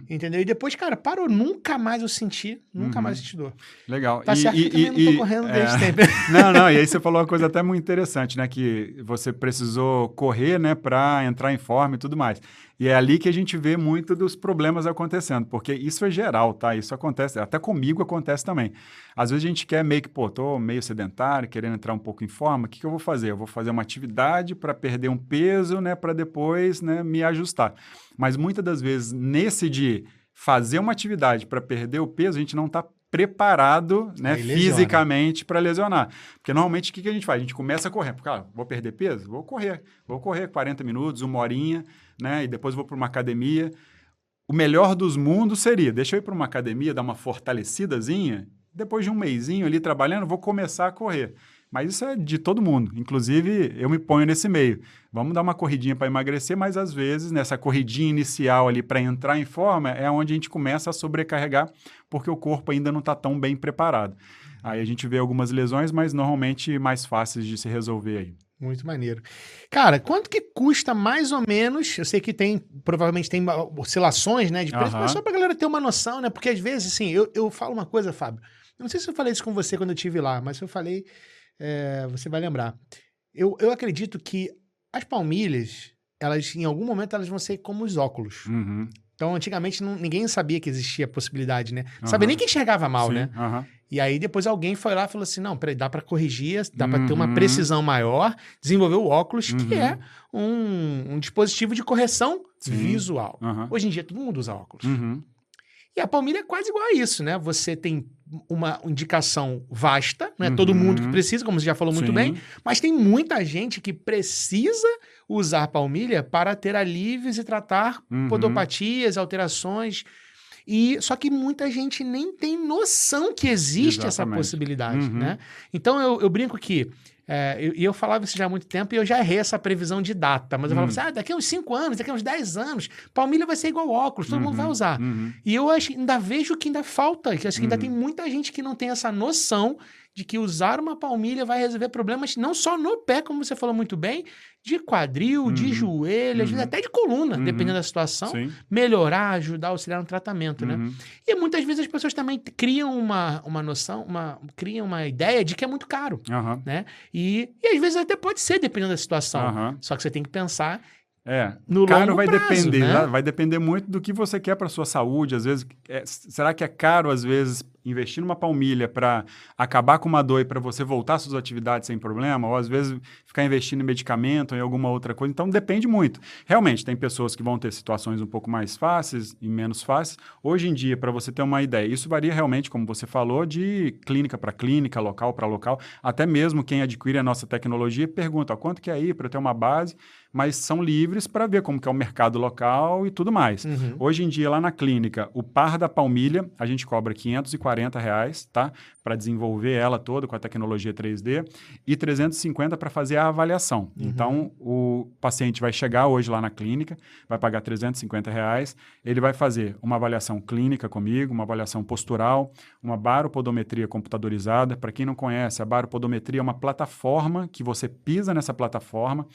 Speaker 1: entendeu? E depois, cara, parou, nunca mais eu senti, nunca mais senti dor.
Speaker 2: Legal.
Speaker 1: Tá certo que eu também não tô correndo desde tempo.
Speaker 2: Não, e aí você falou uma coisa até muito interessante, né? Que você precisou correr, né, para entrar em forma e tudo mais. E é ali que a gente vê muito dos problemas acontecendo, porque isso é geral, tá? Isso acontece, até comigo acontece também. Às vezes a gente quer meio que, tô meio sedentário, querendo entrar um pouco em forma, o que eu vou fazer? Eu vou fazer uma atividade para perder um peso, né, para depois, né, me ajustar. Mas muitas das vezes, nesse de fazer uma atividade para perder o peso, a gente não está preparado, né, fisicamente para lesionar. Porque normalmente o que a gente faz? A gente começa a correr. Cara, vou perder peso? Vou correr 40 minutos, 1 horinha, né, e depois vou para uma academia. O melhor dos mundos seria, deixa eu ir para uma academia, dar uma fortalecidazinha, depois de um mesinho ali trabalhando, vou começar a correr. Mas isso é de todo mundo. Inclusive, eu me ponho nesse meio. Vamos dar uma corridinha para emagrecer, mas às vezes, nessa corridinha inicial ali para entrar em forma, é onde a gente começa a sobrecarregar, porque o corpo ainda não está tão bem preparado. Aí a gente vê algumas lesões, mas normalmente mais fáceis de se resolver aí.
Speaker 1: Muito maneiro. Cara, quanto que custa mais ou menos? Eu sei que provavelmente tem oscilações, né, de preço, mas só pra galera ter uma noção, né? Porque às vezes, assim, eu falo uma coisa, Fábio. Eu não sei se eu falei isso com você quando eu estive lá, mas se eu falei, você vai lembrar. Eu acredito que as palmilhas, elas, em algum momento, elas vão ser como os óculos.
Speaker 2: Uhum.
Speaker 1: Então, antigamente, ninguém sabia que existia a possibilidade, né? Não sabia nem que enxergava mal,
Speaker 2: Sim,
Speaker 1: né?
Speaker 2: uhum.
Speaker 1: E aí, depois alguém foi lá e falou assim, não, peraí, dá pra corrigir, dá pra ter uma precisão maior, desenvolveu o óculos, que é um dispositivo de correção visual. Hoje em dia, todo mundo usa óculos. E a palmilha é quase igual a isso, né? Você tem uma indicação vasta, não é todo mundo que precisa, como você já falou muito bem, mas tem muita gente que precisa usar palmilha para ter alívios e tratar podopatias, alterações. Só que muita gente nem tem noção que existe essa possibilidade, né? Então eu brinco que eu falava isso já há muito tempo e eu já errei essa previsão de data, mas eu falava assim, daqui a uns 5 anos, daqui a uns 10 anos, palmilha vai ser igual óculos, todo mundo vai usar. E eu ainda vejo que ainda falta, que acho que ainda tem muita gente que não tem essa noção de que usar uma palmilha vai resolver problemas não só no pé, como você falou muito bem, de quadril, de joelho, às vezes até de coluna, dependendo da situação, melhorar, ajudar, auxiliar no tratamento, né? E muitas vezes as pessoas também criam uma noção, criam uma ideia de que é muito caro, né? E às vezes até pode ser, dependendo da situação. Só que você tem que pensar no
Speaker 2: caro
Speaker 1: longo
Speaker 2: vai
Speaker 1: prazo,
Speaker 2: depender,
Speaker 1: né?
Speaker 2: Vai depender muito do que você quer para sua saúde. Às vezes, será que é caro, às vezes, investir numa palmilha para acabar com uma dor e para você voltar às suas atividades sem problema? Ou às vezes ficar investindo em medicamento ou em alguma outra coisa? Então, depende muito. Realmente, tem pessoas que vão ter situações um pouco mais fáceis e menos fáceis. Hoje em dia, para você ter uma ideia, isso varia realmente, como você falou, de clínica para clínica, local para local. Até mesmo quem adquire a nossa tecnologia pergunta, quanto que é aí para eu ter uma base? Mas são livres para ver como que é o mercado local e tudo mais. Hoje em dia, lá na clínica, o par da palmilha, a gente cobra R$540, tá? Para desenvolver ela toda com a tecnologia 3D e R$350 para fazer a avaliação. Então, o paciente vai chegar hoje lá na clínica, vai pagar R$350, ele vai fazer uma avaliação clínica comigo, uma avaliação postural, uma baropodometria computadorizada. Para quem não conhece, a baropodometria é uma plataforma que você pisa nessa plataforma,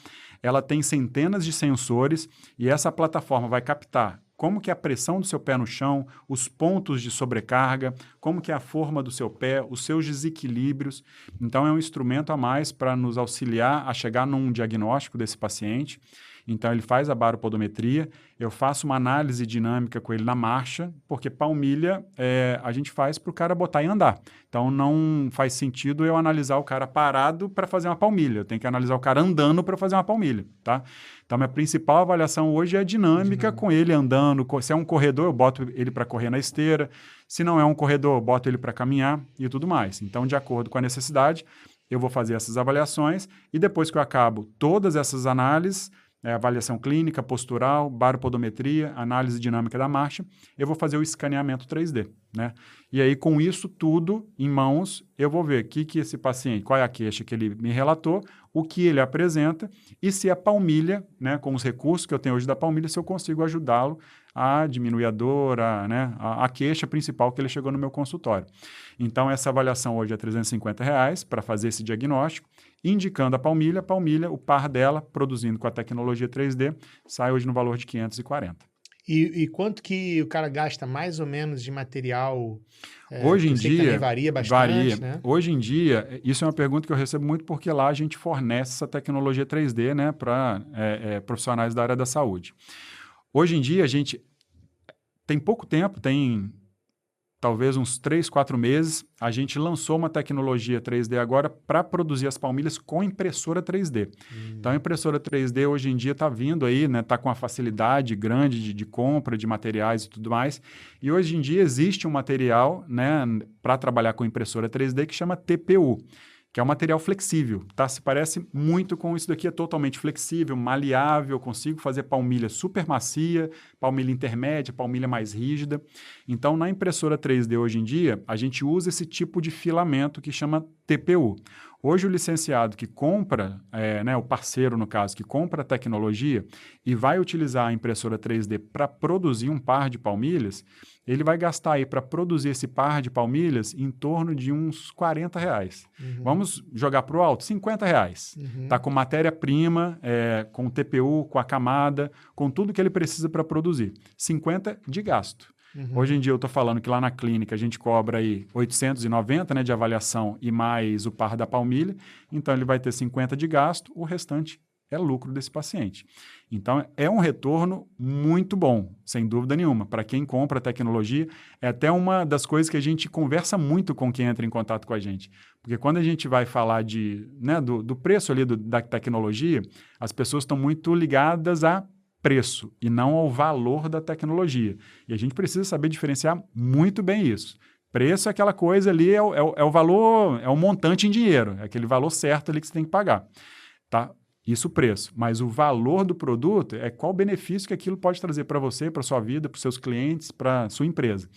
Speaker 2: ela tem centenas de sensores e essa plataforma vai captar como que é a pressão do seu pé no chão, os pontos de sobrecarga, como que é a forma do seu pé, os seus desequilíbrios. Então, é um instrumento a mais para nos auxiliar a chegar num diagnóstico desse paciente. Então, ele faz a baropodometria, eu faço uma análise dinâmica com ele na marcha, porque palmilha a gente faz para o cara botar e andar. Então, não faz sentido eu analisar o cara parado para fazer uma palmilha. Eu tenho que analisar o cara andando para fazer uma palmilha, tá? Então, minha principal avaliação hoje é a dinâmica com ele andando. Se é um corredor, eu boto ele para correr na esteira. Se não é um corredor, eu boto ele para caminhar e tudo mais. Então, de acordo com a necessidade, eu vou fazer essas avaliações e depois que eu acabo todas essas análises, avaliação clínica, postural, baropodometria, análise dinâmica da marcha, eu vou fazer o escaneamento 3D, né? E aí, com isso tudo em mãos, eu vou ver que esse paciente, qual é a queixa que ele me relatou, o que ele apresenta e se a palmilha, né, com os recursos que eu tenho hoje da palmilha, se eu consigo ajudá-lo a diminuir a dor, a queixa principal que ele chegou no meu consultório. Então, essa avaliação hoje é R$350 para fazer esse diagnóstico, indicando a palmilha, o par dela, produzindo com a tecnologia 3D, sai hoje no valor de R$540.
Speaker 1: E quanto que o cara gasta mais ou menos de material?
Speaker 2: Hoje em dia,
Speaker 1: também varia bastante, né?
Speaker 2: Hoje em dia, isso é uma pergunta que eu recebo muito porque lá a gente fornece essa tecnologia 3D, né, para profissionais da área da saúde. Hoje em dia, a gente tem pouco tempo, tem talvez uns 3, 4 meses, a gente lançou uma tecnologia 3D agora para produzir as palmilhas com impressora 3D. Então, a impressora 3D hoje em dia está vindo aí, né? Está com uma facilidade grande de compra de materiais e tudo mais. E hoje em dia existe um material, né, para trabalhar com impressora 3D que chama TPU, que é um material flexível, tá? Se parece muito com isso daqui, é totalmente flexível, maleável, consigo fazer palmilha super macia, palmilha intermédia, palmilha mais rígida. Então, na impressora 3D hoje em dia, a gente usa esse tipo de filamento que chama TPU. Hoje o licenciado que compra, o parceiro no caso, que compra a tecnologia e vai utilizar a impressora 3D para produzir um par de palmilhas, ele vai gastar aí para produzir esse par de palmilhas em torno de uns R$40. Vamos jogar para o alto? R$50. Tá com matéria-prima, com o TPU, com a camada, com tudo que ele precisa para produzir. 50 de gasto. Hoje em dia eu estou falando que lá na clínica a gente cobra aí 890, né, de avaliação e mais o par da palmilha, então ele vai ter 50 de gasto, o restante é lucro desse paciente. Então é um retorno muito bom, sem dúvida nenhuma. Para quem compra tecnologia, é até uma das coisas que a gente conversa muito com quem entra em contato com a gente. Porque quando a gente vai falar do preço ali da tecnologia, as pessoas estão muito ligadas a preço e não ao valor da tecnologia. E a gente precisa saber diferenciar muito bem isso. Preço é aquela coisa ali, é o valor, é o montante em dinheiro, é aquele valor certo ali que você tem que pagar. Tá? Isso o preço. Mas o valor do produto é qual benefício que aquilo pode trazer para você, para sua vida, para os seus clientes, para a sua empresa.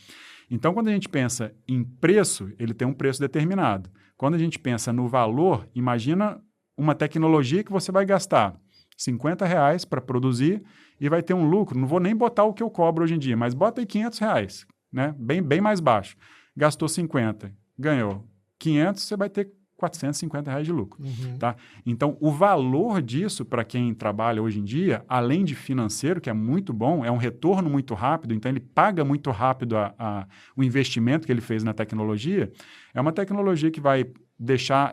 Speaker 2: Então, quando a gente pensa em preço, ele tem um preço determinado. Quando a gente pensa no valor, imagina uma tecnologia que você vai gastar R$50 para produzir e vai ter um lucro. Não vou nem botar o que eu cobro hoje em dia, mas bota aí R$500, né? Bem mais baixo. Gastou 50, ganhou 500, você vai ter R$450 de lucro. Tá? Então, o valor disso para quem trabalha hoje em dia, além de financeiro, que é muito bom, é um retorno muito rápido, então ele paga muito rápido o investimento que ele fez na tecnologia, é uma tecnologia que vai deixar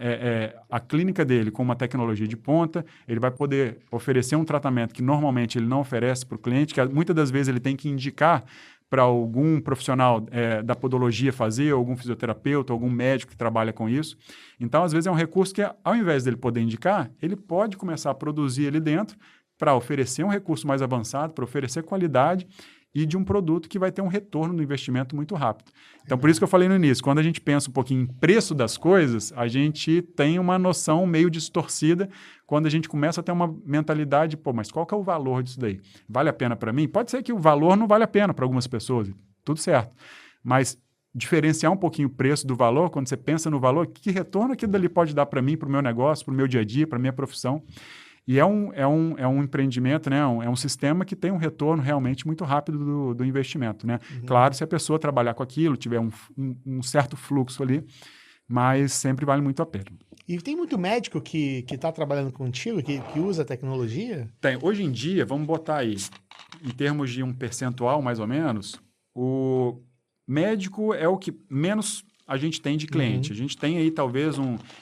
Speaker 2: a clínica dele com uma tecnologia de ponta, ele vai poder oferecer um tratamento que normalmente ele não oferece para o cliente, que muitas das vezes ele tem que indicar para algum profissional da podologia fazer, algum fisioterapeuta, algum médico que trabalha com isso. Então, às vezes é um recurso que, ao invés dele poder indicar, ele pode começar a produzir ali dentro para oferecer um recurso mais avançado, para oferecer qualidade e de um produto que vai ter um retorno do investimento muito rápido. Então, por isso que eu falei no início, quando a gente pensa um pouquinho em preço das coisas, a gente tem uma noção meio distorcida quando a gente começa a ter uma mentalidade, mas qual que é o valor disso daí? Vale a pena para mim? Pode ser que o valor não vale a pena para algumas pessoas, tudo certo. Mas diferenciar um pouquinho o preço do valor, quando você pensa no valor, que retorno aquilo dali pode dar para mim, para o meu negócio, para o meu dia a dia, para a minha profissão. E é um empreendimento, né? É um sistema que tem um retorno realmente muito rápido do investimento, né? Claro, se a pessoa trabalhar com aquilo, tiver um certo fluxo ali, mas sempre vale muito a pena.
Speaker 1: E tem muito médico que está trabalhando contigo, que usa a tecnologia?
Speaker 2: Tem. Hoje em dia, vamos botar aí, em termos de um percentual mais ou menos, o médico é o que menos a gente tem de cliente. A gente tem aí talvez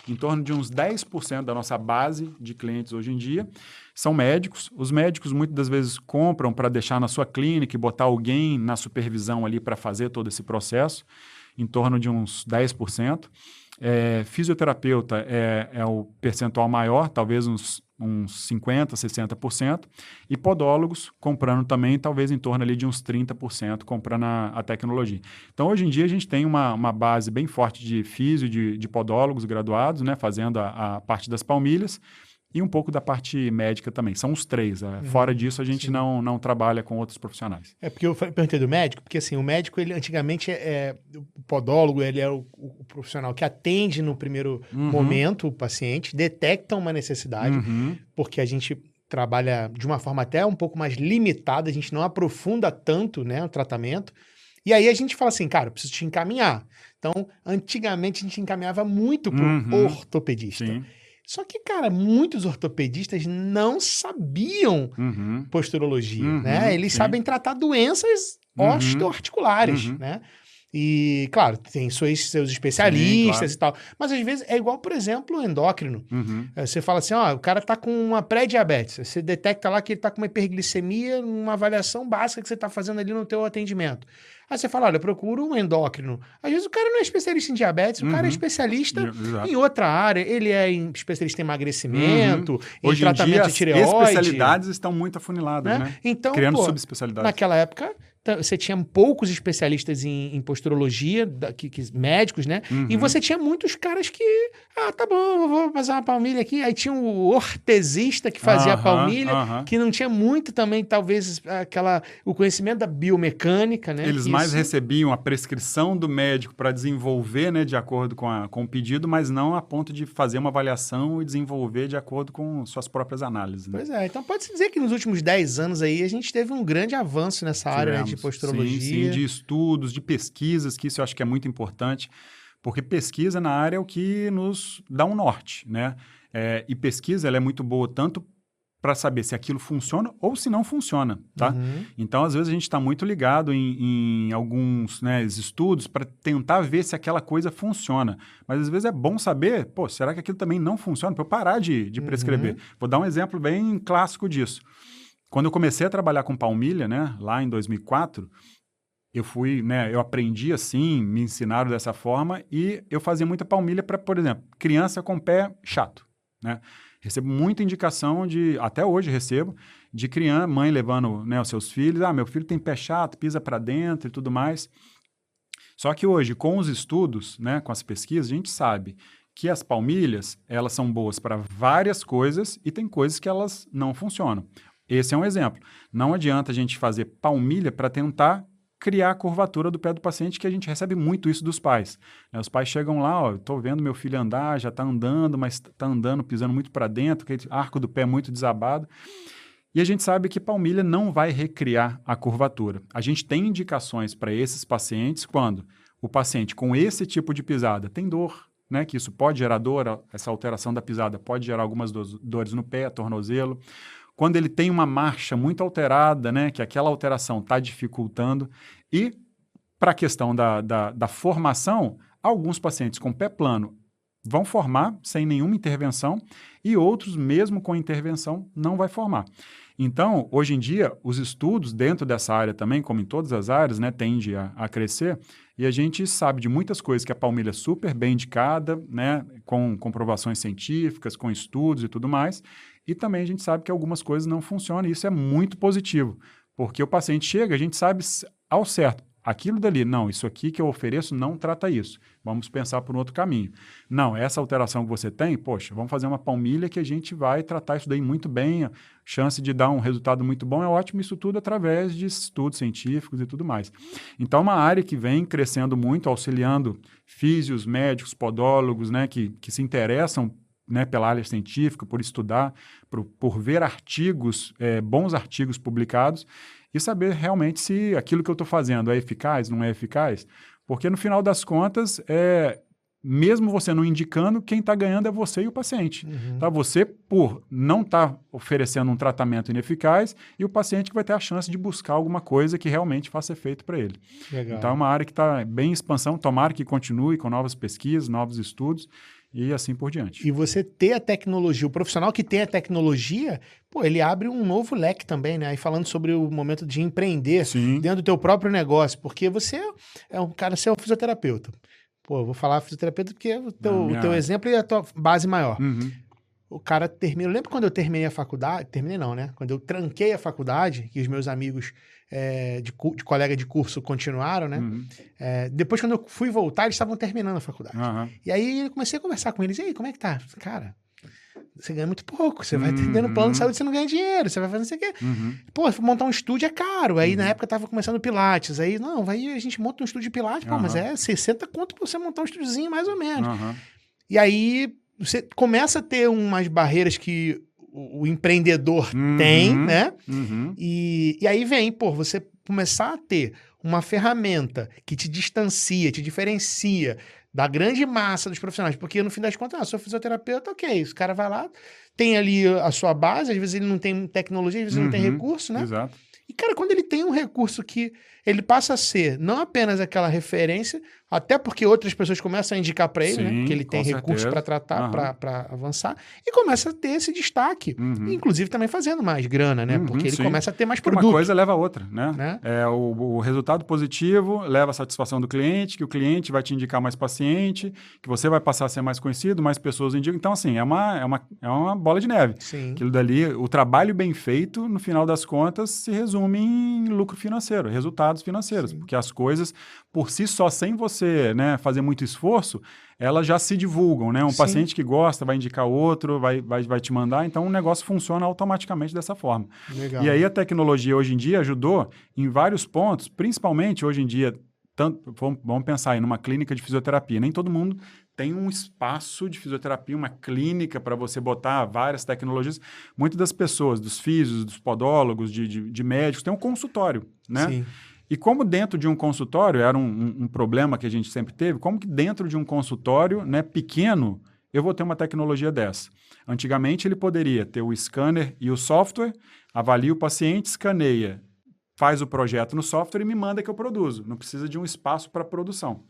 Speaker 2: em torno de uns 10% da nossa base de clientes hoje em dia são médicos. Os médicos muitas das vezes compram para deixar na sua clínica e botar alguém na supervisão ali para fazer todo esse processo, em torno de uns 10%. Fisioterapeuta é o percentual maior, talvez uns 50%, 60%, e podólogos comprando também, talvez em torno ali de uns 30% comprando a tecnologia. Então, hoje em dia, a gente tem uma base bem forte de físio, de podólogos graduados, né, fazendo a parte das palmilhas, e um pouco da parte médica também. São os três. Fora disso, a gente não trabalha com outros profissionais.
Speaker 1: É porque eu perguntei do médico, porque assim, o médico, ele antigamente o podólogo, ele é o profissional que atende no primeiro momento o paciente, detecta uma necessidade, porque a gente trabalha de uma forma até um pouco mais limitada, a gente não aprofunda tanto, né, o tratamento. E aí a gente fala assim, cara, eu preciso te encaminhar. Então, antigamente a gente encaminhava muito para o ortopedista.
Speaker 2: Sim.
Speaker 1: Só que, cara, muitos ortopedistas não sabiam posturologia, né? Eles sabem tratar doenças osteoarticulares, né? E, claro, tem seus especialistas. Sim, claro. E tal. Mas, às vezes, é igual, por exemplo, o endócrino. Você fala assim, o cara tá com uma pré-diabetes. Você detecta lá que ele tá com uma hiperglicemia, uma avaliação básica que você tá fazendo ali no teu atendimento. Aí você fala, olha, procura um endócrino. Às vezes o cara não é especialista em diabetes, o cara é especialista em outra área. Ele é especialista em emagrecimento, em
Speaker 2: hoje
Speaker 1: tratamento
Speaker 2: em dia,
Speaker 1: de tireoide.
Speaker 2: As especialidades estão muito afuniladas, né?
Speaker 1: Então,
Speaker 2: criando subespecialidades.
Speaker 1: Naquela época, você tinha poucos especialistas em posturologia, médicos, né? E você tinha muitos caras que, tá bom, eu vou fazer uma palmilha aqui. Aí tinha o ortesista que fazia a palmilha, que não tinha muito também, talvez, o conhecimento da biomecânica, né?
Speaker 2: Eles mais recebiam a prescrição do médico para desenvolver, né, de acordo com o pedido, mas não a ponto de fazer uma avaliação e desenvolver de acordo com suas próprias análises. Né?
Speaker 1: Pois é, então pode-se dizer que nos últimos 10 anos aí a gente teve um grande avanço nessa área, né, de posturologia.
Speaker 2: Sim, de estudos, de pesquisas, que isso eu acho que é muito importante, porque pesquisa na área é o que nos dá um norte, né? E pesquisa, ela é muito boa tanto para saber se aquilo funciona ou se não funciona, tá? Então, às vezes, a gente está muito ligado em alguns, né, estudos para tentar ver se aquela coisa funciona. Mas, às vezes, é bom saber, será que aquilo também não funciona? Para eu parar de prescrever. Vou dar um exemplo bem clássico disso. Quando eu comecei a trabalhar com palmilha, né, lá em 2004, eu aprendi assim, me ensinaram dessa forma e eu fazia muita palmilha para, por exemplo, criança com pé chato, né? Recebo muita indicação até hoje recebo, de criança, mãe levando, né, os seus filhos, meu filho tem pé chato, pisa para dentro e tudo mais. Só que hoje, com os estudos, né, com as pesquisas, a gente sabe que as palmilhas, elas são boas para várias coisas e tem coisas que elas não funcionam. Esse é um exemplo. Não adianta a gente fazer palmilha para tentar criar a curvatura do pé do paciente, que a gente recebe muito isso dos pais. Os pais chegam lá, eu estou vendo meu filho andar, já está andando, mas está andando, pisando muito para dentro, aquele arco do pé muito desabado. E a gente sabe que palmilha não vai recriar a curvatura. A gente tem indicações para esses pacientes quando o paciente com esse tipo de pisada tem dor, né, que isso pode gerar dor, essa alteração da pisada pode gerar algumas dores no pé, tornozelo. Quando ele tem uma marcha muito alterada, né, que aquela alteração está dificultando. E, para a questão da formação, alguns pacientes com pé plano vão formar sem nenhuma intervenção e outros, mesmo com intervenção, não vai formar. Então, hoje em dia, os estudos dentro dessa área também, como em todas as áreas, né, tende a crescer e a gente sabe de muitas coisas que a palmilha é super bem indicada, né, com comprovações científicas, com estudos e tudo mais. E também a gente sabe que algumas coisas não funcionam e isso é muito positivo, porque o paciente chega, a gente sabe ao certo, aquilo dali, não, isso aqui que eu ofereço não trata isso, vamos pensar por um outro caminho. Não, essa alteração que você tem, vamos fazer uma palmilha que a gente vai tratar isso daí muito bem, a chance de dar um resultado muito bom é ótimo, isso tudo através de estudos científicos e tudo mais. Então, uma área que vem crescendo muito, auxiliando físios, médicos, podólogos, né, que se interessam, né, pela área científica, por estudar, por ver artigos, bons artigos publicados e saber realmente se aquilo que eu estou fazendo é eficaz, não é eficaz. Porque no final das contas, mesmo você não indicando, quem está ganhando é você e o paciente. Tá? Você, por não estar oferecendo um tratamento ineficaz, e o paciente que vai ter a chance de buscar alguma coisa que realmente faça efeito para ele.
Speaker 1: Legal.
Speaker 2: Então é uma área que está bem em expansão, tomara que continue com novas pesquisas, novos estudos, e assim por diante.
Speaker 1: E você ter a tecnologia, o profissional que tem a tecnologia, ele abre um novo leque também, né? Aí falando sobre o momento de empreender dentro do teu próprio negócio, porque você é um cara, você é um fisioterapeuta. Eu vou falar fisioterapeuta porque é o teu exemplo e a tua base maior. O cara termina... Eu lembro quando eu terminei a faculdade... Terminei não, né? Quando eu tranquei a faculdade, que os meus amigos de colega de curso continuaram, né? Depois, quando eu fui voltar, eles estavam terminando a faculdade. E aí, eu comecei a conversar com eles. E aí, como é que tá? Cara, você ganha muito pouco. Você vai atendendo plano de saúde, você não ganha dinheiro. Você vai fazer isso aqui. Montar um estúdio é caro. Aí, na época, tava começando Pilates. Aí, a gente monta um estúdio de Pilates. Mas é 60 conto pra você montar um estúdiozinho, mais ou menos. E aí... Você começa a ter umas barreiras que o empreendedor tem, né? E aí vem, você começar a ter uma ferramenta que te distancia, te diferencia da grande massa dos profissionais. Porque, no fim das contas, sou fisioterapeuta, ok. O cara vai lá, tem ali a sua base, às vezes ele não tem tecnologia, às vezes ele não tem recurso, né?
Speaker 2: Exato.
Speaker 1: E, cara, quando ele tem um recurso que ele passa a ser não apenas aquela referência, Até porque outras pessoas começam a indicar para ele,
Speaker 2: Sim,
Speaker 1: né? Que ele tem
Speaker 2: com
Speaker 1: recursos para
Speaker 2: certeza.
Speaker 1: tratar,
Speaker 2: Aham.
Speaker 1: para avançar, e começa a ter esse destaque. Inclusive também fazendo mais grana, né? Porque ele
Speaker 2: Sim.
Speaker 1: começa a ter mais
Speaker 2: Porque uma
Speaker 1: produto.
Speaker 2: coisa leva a outra, né?
Speaker 1: Né?
Speaker 2: O resultado positivo leva à satisfação do cliente, que o cliente vai te indicar mais paciente, que você vai passar a ser mais conhecido, mais pessoas indicam. Então, assim, é uma bola de neve.
Speaker 1: Sim.
Speaker 2: Aquilo dali, o trabalho bem feito, no final das contas, se resume em lucro financeiro, resultados financeiros.
Speaker 1: Sim.
Speaker 2: Porque as coisas, por si só, sem você, né, fazer muito esforço, elas já se divulgam, né? Um
Speaker 1: Sim.
Speaker 2: paciente que gosta vai indicar outro, vai te mandar, então o negócio funciona automaticamente dessa forma.
Speaker 1: Legal.
Speaker 2: E aí a tecnologia hoje em dia ajudou em vários pontos, principalmente hoje em dia, vamos pensar aí numa clínica de fisioterapia, nem todo mundo tem um espaço de fisioterapia, uma clínica para você botar várias tecnologias. Muitas das pessoas, dos físios, dos podólogos, de médicos, tem um consultório, né?
Speaker 1: Sim.
Speaker 2: E como dentro de um consultório, era um problema que a gente sempre teve, como que dentro de um consultório, né, pequeno, eu vou ter uma tecnologia dessa? Antigamente ele poderia ter o scanner e o software, avalia o paciente, escaneia, faz o projeto no software e me manda que eu produzo. Não precisa de um espaço para produção.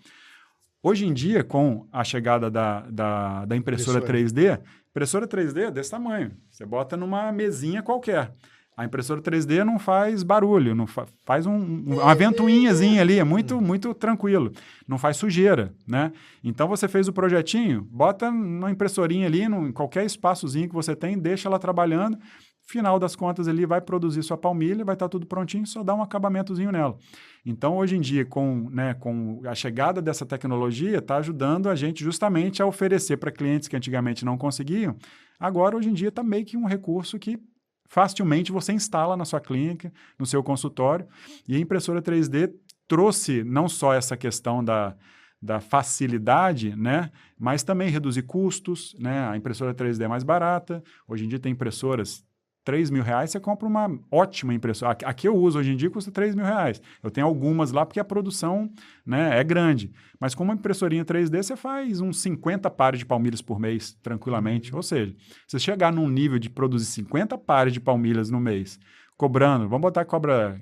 Speaker 2: Hoje em dia, com a chegada da impressora 3D, impressora 3D é desse tamanho. Você bota numa mesinha qualquer. A impressora 3D não faz barulho, não faz uma ventoinhazinha ali, é muito, muito tranquilo. Não faz sujeira, né? Então, você fez o projetinho, bota numa impressorinha ali, em qualquer espaçozinho que você tem, deixa ela trabalhando. Final das contas, ele vai produzir sua palmilha, vai estar tudo prontinho, só dá um acabamentozinho nela. Então, hoje em dia, com a chegada dessa tecnologia, está ajudando a gente justamente a oferecer para clientes que antigamente não conseguiam. Agora, hoje em dia, está meio que um recurso que facilmente você instala na sua clínica, no seu consultório. E a impressora 3D trouxe não só essa questão da facilidade, né, mas também reduzir custos, né? A impressora 3D é mais barata. Hoje em dia tem impressoras R$3.000, você compra uma ótima impressora. A que eu uso hoje em dia custa R$3.000. Eu tenho algumas lá porque a produção, né, é grande. Mas com uma impressorinha 3D, você faz uns 50 pares de palmilhas por mês, tranquilamente. Ou seja, se você chegar num nível de produzir 50 pares de palmilhas no mês, cobrando, vamos botar que cobra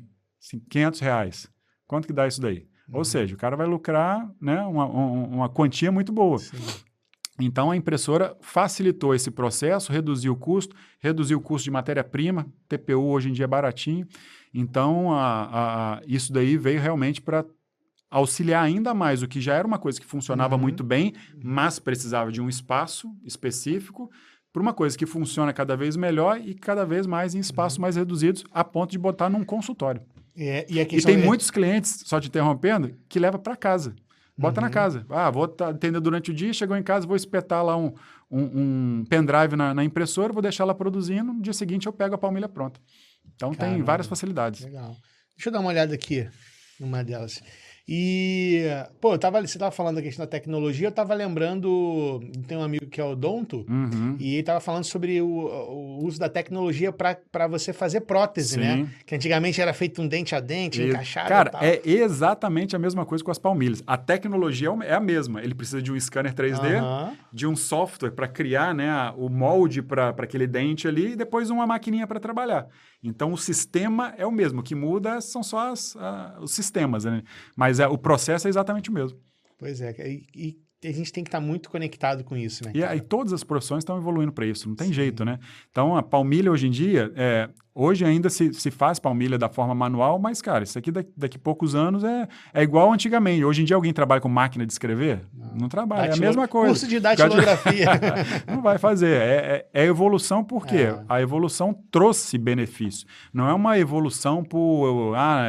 Speaker 2: R$500. Quanto que dá isso daí? Ou seja, o cara vai lucrar, né, uma quantia muito boa.
Speaker 1: Sim.
Speaker 2: Então, a impressora facilitou esse processo, reduziu o custo de matéria-prima, TPU hoje em dia é baratinho. Então, isso daí veio realmente para auxiliar ainda mais o que já era uma coisa que funcionava muito bem, mas precisava de um espaço específico, para uma coisa que funciona cada vez melhor e cada vez mais em espaços mais reduzidos, a ponto de botar num consultório.
Speaker 1: E
Speaker 2: tem muitos clientes, só te interrompendo, que leva para casa. Bota na casa. Vou atender durante o dia, chegou em casa, vou espetar lá um pendrive na impressora, vou deixar ela produzindo, no dia seguinte eu pego a palmilha pronta. Então, tem várias facilidades.
Speaker 1: Legal. Deixa eu dar uma olhada aqui, numa delas. E, pô, você estava falando da questão da tecnologia, eu estava lembrando, tem um amigo que é odonto, e ele estava falando sobre o uso da tecnologia para você fazer prótese, né? Que antigamente era feito um dente a dente, encaixado.
Speaker 2: Cara, e tal. É exatamente a mesma coisa com as palmilhas. A tecnologia é a mesma. Ele precisa de um scanner 3D, de um software para criar, né, o molde para aquele dente ali, e depois uma maquininha para trabalhar. Então, o sistema é o mesmo. O que muda são só os sistemas, né? Mas o processo é exatamente o mesmo.
Speaker 1: Pois é. E a gente tem que estar muito conectado com isso, né?
Speaker 2: E todas as profissões estão evoluindo para isso. Não tem jeito, né? Então, a palmilha hoje em dia, hoje ainda se faz palmilha da forma manual, mas, cara, isso aqui daqui a poucos anos é igual antigamente. Hoje em dia, alguém trabalha com máquina de escrever? Não trabalha. É a mesma coisa.
Speaker 1: Curso de datilografia.
Speaker 2: Não vai fazer. É evolução por quê? A evolução trouxe benefício. Não é uma evolução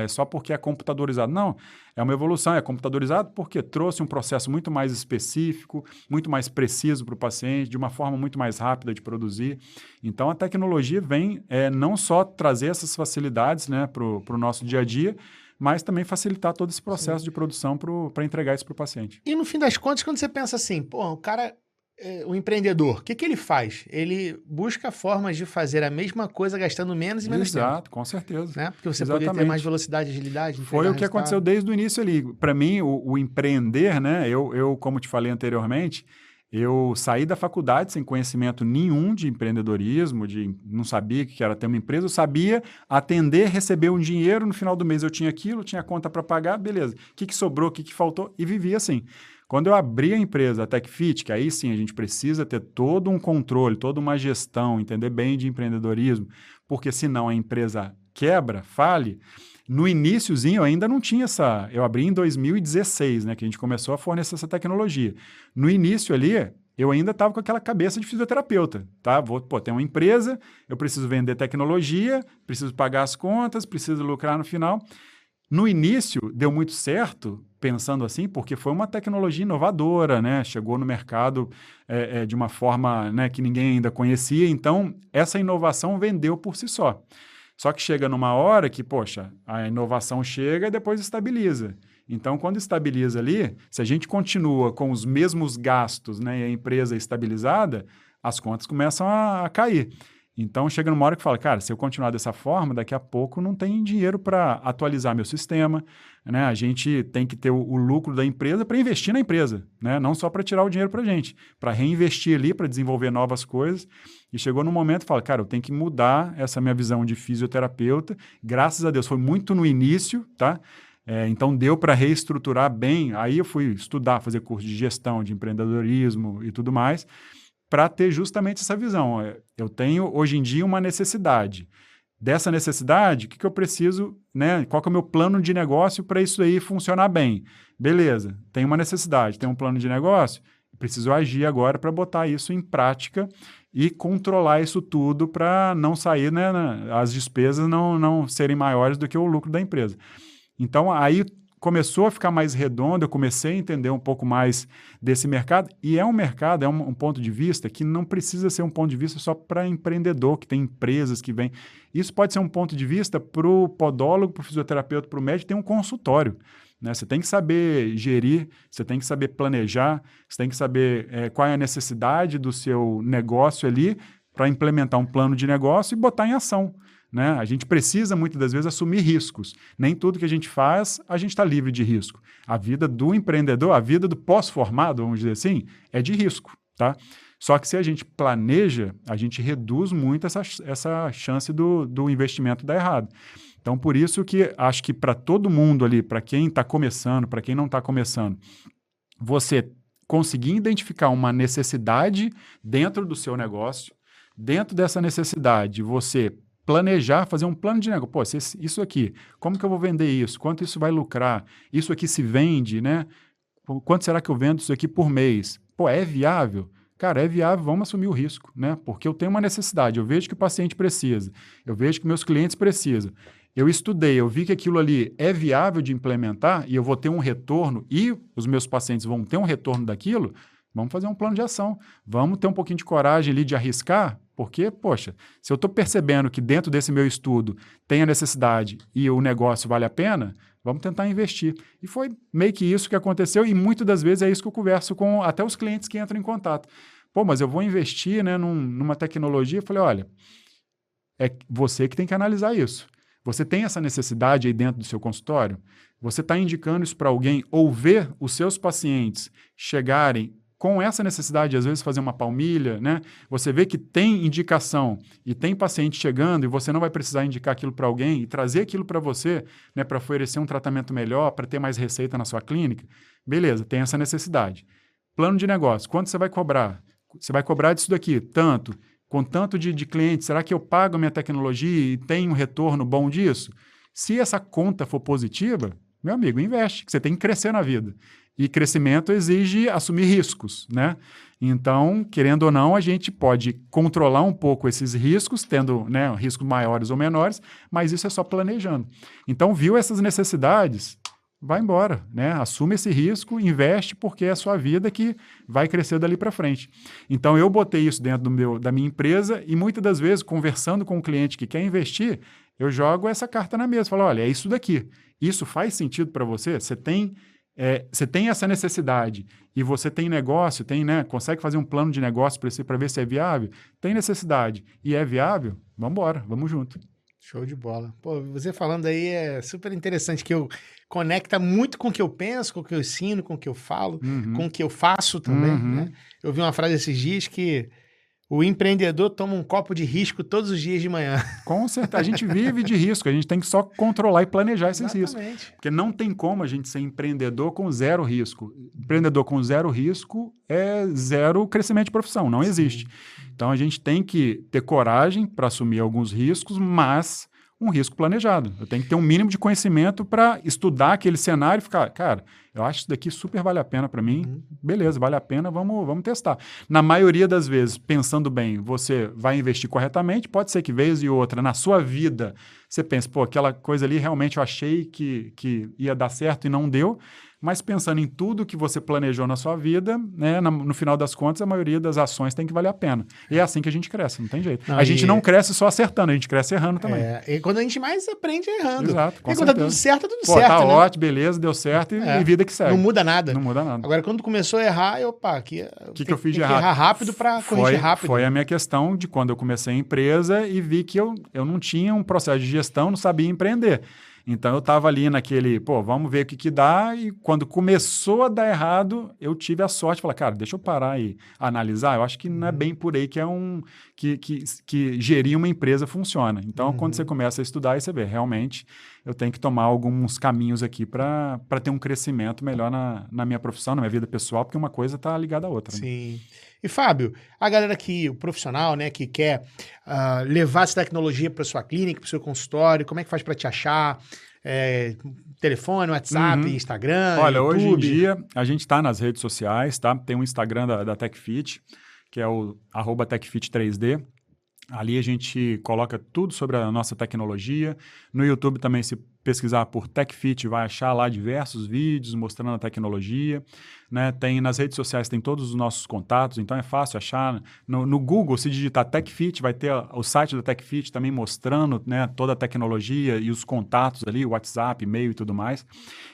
Speaker 2: é só porque é computadorizado. Não. É uma evolução, é computadorizado porque trouxe um processo muito mais específico, muito mais preciso para o paciente, de uma forma muito mais rápida de produzir. Então, a tecnologia vem não só trazer essas facilidades, né, para o nosso dia a dia, mas também facilitar todo esse processo de produção para entregar isso para o paciente.
Speaker 1: E no fim das contas, quando você pensa assim, o cara... O empreendedor, o que ele faz? Ele busca formas de fazer a mesma coisa gastando menos e menos tempo.
Speaker 2: Exato, com certeza.
Speaker 1: Né? Porque você poderia ter mais velocidade, agilidade.
Speaker 2: Foi o que aconteceu desde o início ali. Para mim, o empreender, né? Eu, como te falei anteriormente, Eu saí da faculdade sem conhecimento nenhum de empreendedorismo, não sabia o que era ter uma empresa, eu sabia atender, receber um dinheiro, no final do mês eu tinha aquilo, tinha conta para pagar, beleza. O que sobrou, o que faltou? E vivia assim. Quando eu abri a empresa, a TechFit, que aí sim a gente precisa ter todo um controle, toda uma gestão, entender bem de empreendedorismo, porque senão a empresa quebra, fale. No iniciozinho eu ainda não tinha essa... Eu abri em 2016, né, que a gente começou a fornecer essa tecnologia. No início ali, eu ainda estava com aquela cabeça de fisioterapeuta, tá? Ter uma empresa, eu preciso vender tecnologia, preciso pagar as contas, preciso lucrar no final. No início, deu muito certo, pensando assim, porque foi uma tecnologia inovadora, né? Chegou no mercado de uma forma, né, que ninguém ainda conhecia, então essa inovação vendeu por si só. Só que chega numa hora que, poxa, a inovação chega e depois estabiliza. Então, quando estabiliza ali, se a gente continua com os mesmos gastos, né, e a empresa estabilizada, as contas começam a cair. Então, chega numa hora que fala, cara, se eu continuar dessa forma, daqui a pouco não tem dinheiro para atualizar meu sistema, né? A gente tem que ter o lucro da empresa para investir na empresa, né? Não só para tirar o dinheiro para a gente, para reinvestir ali, para desenvolver novas coisas. E chegou num momento e fala, cara, eu tenho que mudar essa minha visão de fisioterapeuta. Graças a Deus, foi muito no início, tá? Então, deu para reestruturar bem. Aí eu fui estudar, fazer curso de gestão, de empreendedorismo e tudo mais, para ter justamente essa visão. Eu tenho, hoje em dia, uma necessidade. Dessa necessidade, o que eu preciso, né? Qual que é o meu plano de negócio para isso aí funcionar bem? Beleza, tem uma necessidade, tem um plano de negócio, preciso agir agora para botar isso em prática e controlar isso tudo para não sair, né, as despesas não serem maiores do que o lucro da empresa. Então, aí começou a ficar mais redondo, eu comecei a entender um pouco mais desse mercado, e é um mercado, um ponto de vista que não precisa ser um ponto de vista só para empreendedor, que tem empresas que vêm. Isso pode ser um ponto de vista para o podólogo, para o fisioterapeuta, para o médico, tem um consultório, né? Você tem que saber gerir, você tem que saber planejar, você tem que saber qual é a necessidade do seu negócio ali para implementar um plano de negócio e botar em ação. Né? A gente precisa, muitas das vezes, assumir riscos. Nem tudo que a gente faz, a gente está livre de risco. A vida do empreendedor, a vida do pós-formado, vamos dizer assim, é de risco. Tá? Só que se a gente planeja, a gente reduz muito essa chance do investimento dar errado. Então, por isso que acho que para todo mundo ali, para quem está começando, para quem não está começando, você conseguir identificar uma necessidade dentro do seu negócio, dentro dessa necessidade, você planejar, fazer um plano de negócio. Pô, isso aqui, como que eu vou vender isso? Quanto isso vai lucrar? Isso aqui se vende, né? Quanto será que eu vendo isso aqui por mês? Pô, é viável? Cara, é viável, vamos assumir o risco, né? Porque eu tenho uma necessidade, eu vejo que o paciente precisa, eu vejo que meus clientes precisam. Eu estudei, eu vi que aquilo ali é viável de implementar e eu vou ter um retorno e os meus pacientes vão ter um retorno daquilo, vamos fazer um plano de ação. Vamos ter um pouquinho de coragem ali de arriscar, porque, poxa, se eu estou percebendo que dentro desse meu estudo tem a necessidade e o negócio vale a pena, vamos tentar investir. E foi meio que isso que aconteceu e muitas das vezes é isso que eu converso com até os clientes que entram em contato. Pô, mas eu vou investir, né, numa tecnologia. Eu falei, olha, é você que tem que analisar isso. Você tem essa necessidade aí dentro do seu consultório? Você está indicando isso para alguém ou ver os seus pacientes chegarem com essa necessidade de, às vezes, fazer uma palmilha, né? Você vê que tem indicação e tem paciente chegando e você não vai precisar indicar aquilo para alguém e trazer aquilo para você, né, para oferecer um tratamento melhor, para ter mais receita na sua clínica. Beleza, tem essa necessidade. Plano de negócio, quanto você vai cobrar? Você vai cobrar disso daqui, tanto. Com tanto de clientes, será que eu pago a minha tecnologia e tenho um retorno bom disso? Se essa conta for positiva, meu amigo, investe, que você tem que crescer na vida. E crescimento exige assumir riscos, né? Então, querendo ou não, a gente pode controlar um pouco esses riscos, tendo, né, riscos maiores ou menores, mas isso é só planejando. Então, viu essas necessidades, vai embora, né? Assume esse risco, investe, porque é a sua vida que vai crescer dali para frente. Então, eu botei isso dentro da minha empresa e muitas das vezes, conversando com o cliente que quer investir, eu jogo essa carta na mesa, falo, olha, é isso daqui. Isso faz sentido para você? Você tem essa necessidade e você tem negócio, né, consegue fazer um plano de negócio para ver se é viável? Tem necessidade e é viável? Vamos embora, vamos junto.
Speaker 1: Show de bola. Pô, você falando aí é super interessante, que eu conecta muito com o que eu penso, com o que eu ensino, com o que eu falo, com o que eu faço também, né? Eu vi uma frase esses dias que o empreendedor toma um copo de risco todos os dias de manhã.
Speaker 2: Com certeza, a gente vive de risco, a gente tem que só controlar e planejar esses riscos.
Speaker 1: Exatamente.
Speaker 2: Porque não tem como a gente ser empreendedor com zero risco. Empreendedor com zero risco é zero crescimento de profissão, não existe. Então a gente tem que ter coragem para assumir alguns riscos, mas um risco planejado. Eu tenho que ter um mínimo de conhecimento para estudar aquele cenário e ficar, cara, eu acho isso daqui super vale a pena para mim, beleza, vale a pena, vamos testar. Na maioria das vezes, pensando bem, você vai investir corretamente, pode ser que vez e outra, na sua vida, você pensa, pô, aquela coisa ali realmente eu achei que ia dar certo e não deu, mas pensando em tudo que você planejou na sua vida, né, no final das contas, a maioria das ações tem que valer a pena. E é assim que a gente cresce, não tem jeito. A gente não cresce só acertando, a gente cresce errando também.
Speaker 1: E quando a gente mais aprende é errando.
Speaker 2: Exato, com
Speaker 1: e quando tá tudo certo, tá tudo
Speaker 2: Pô,
Speaker 1: certo,
Speaker 2: tá
Speaker 1: né?
Speaker 2: ótimo, beleza, deu certo e vida que segue.
Speaker 1: Não muda nada.
Speaker 2: Não muda nada.
Speaker 1: Agora, quando começou a errar, o que
Speaker 2: eu fiz de
Speaker 1: errar?
Speaker 2: errado?
Speaker 1: Errar rápido para corrigir rápido.
Speaker 2: Foi a minha questão de quando eu comecei a empresa e vi que eu não tinha um processo de gestão, não sabia empreender. Então, eu estava ali naquele, vamos ver o que dá, e quando começou a dar errado, eu tive a sorte de falar, cara, deixa eu parar e analisar, eu acho que não é bem por aí que gerir uma empresa funciona. Então, quando você começa a estudar, aí você vê, realmente, eu tenho que tomar alguns caminhos aqui para ter um crescimento melhor na minha profissão, na minha vida pessoal, porque uma coisa está ligada à outra.
Speaker 1: Sim. Né? E, Fábio, a galera o profissional, né, que quer levar essa tecnologia para sua clínica, para o seu consultório, como é que faz para te achar? Telefone, WhatsApp, Instagram,
Speaker 2: Olha,
Speaker 1: YouTube?
Speaker 2: hoje em dia, a gente está nas redes sociais, tá? Tem um Instagram da TechFit, que é o @TechFit3D. Ali a gente coloca tudo sobre a nossa tecnologia. No YouTube também, se pesquisar por TechFit, vai achar lá diversos vídeos mostrando a tecnologia. Né? Nas redes sociais tem todos os nossos contatos, então é fácil achar. No Google, se digitar TechFit, vai ter o site da TechFit também mostrando, né, toda a tecnologia e os contatos ali, o WhatsApp, e-mail e tudo mais.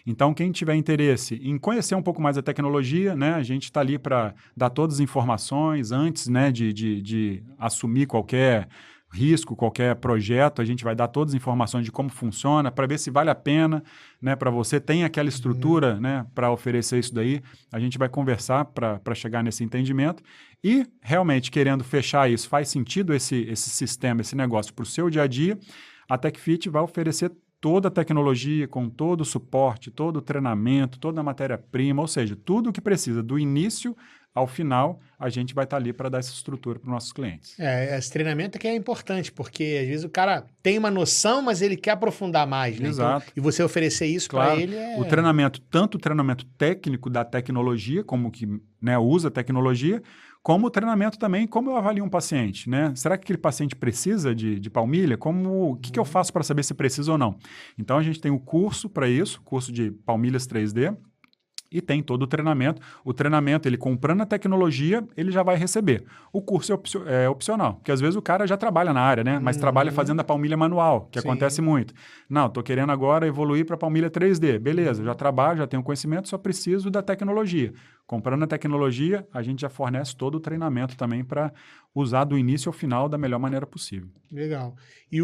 Speaker 2: Então, quem tiver interesse em conhecer um pouco mais a tecnologia, né, a gente está ali para dar todas as informações antes, né, de assumir qualquer risco, qualquer projeto, a gente vai dar todas as informações de como funciona, para ver se vale a pena, né, para você, tem aquela estrutura, né, para oferecer isso daí, a gente vai conversar para chegar nesse entendimento e realmente querendo fechar isso, faz sentido esse sistema, esse negócio para o seu dia a dia, a TechFit vai oferecer toda a tecnologia, com todo o suporte, todo o treinamento, toda a matéria-prima, ou seja, tudo o que precisa do início ao final, a gente vai estar ali para dar essa estrutura para os nossos clientes.
Speaker 1: Esse treinamento é que é importante, porque às vezes o cara tem uma noção, mas ele quer aprofundar mais, né?
Speaker 2: Exato.
Speaker 1: Então, e você oferecer isso para ele
Speaker 2: O treinamento, tanto o treinamento técnico da tecnologia, como que, né, usa a tecnologia, como o treinamento também, como eu avalio um paciente, né? Será que aquele paciente precisa de palmilha? O que eu faço para saber se precisa ou não? Então, a gente tem o curso para isso, curso de palmilhas 3D, e tem todo o treinamento. O treinamento, ele comprando a tecnologia, ele já vai receber. O curso é opcional, porque às vezes o cara já trabalha na área, né? Mas trabalha fazendo a palmilha manual, que acontece muito. Não, estou querendo agora evoluir para a palmilha 3D. Beleza, já trabalho, já tenho conhecimento, só preciso da tecnologia. Comprando a tecnologia, a gente já fornece todo o treinamento também para usar do início ao final da melhor maneira possível.
Speaker 1: Legal. E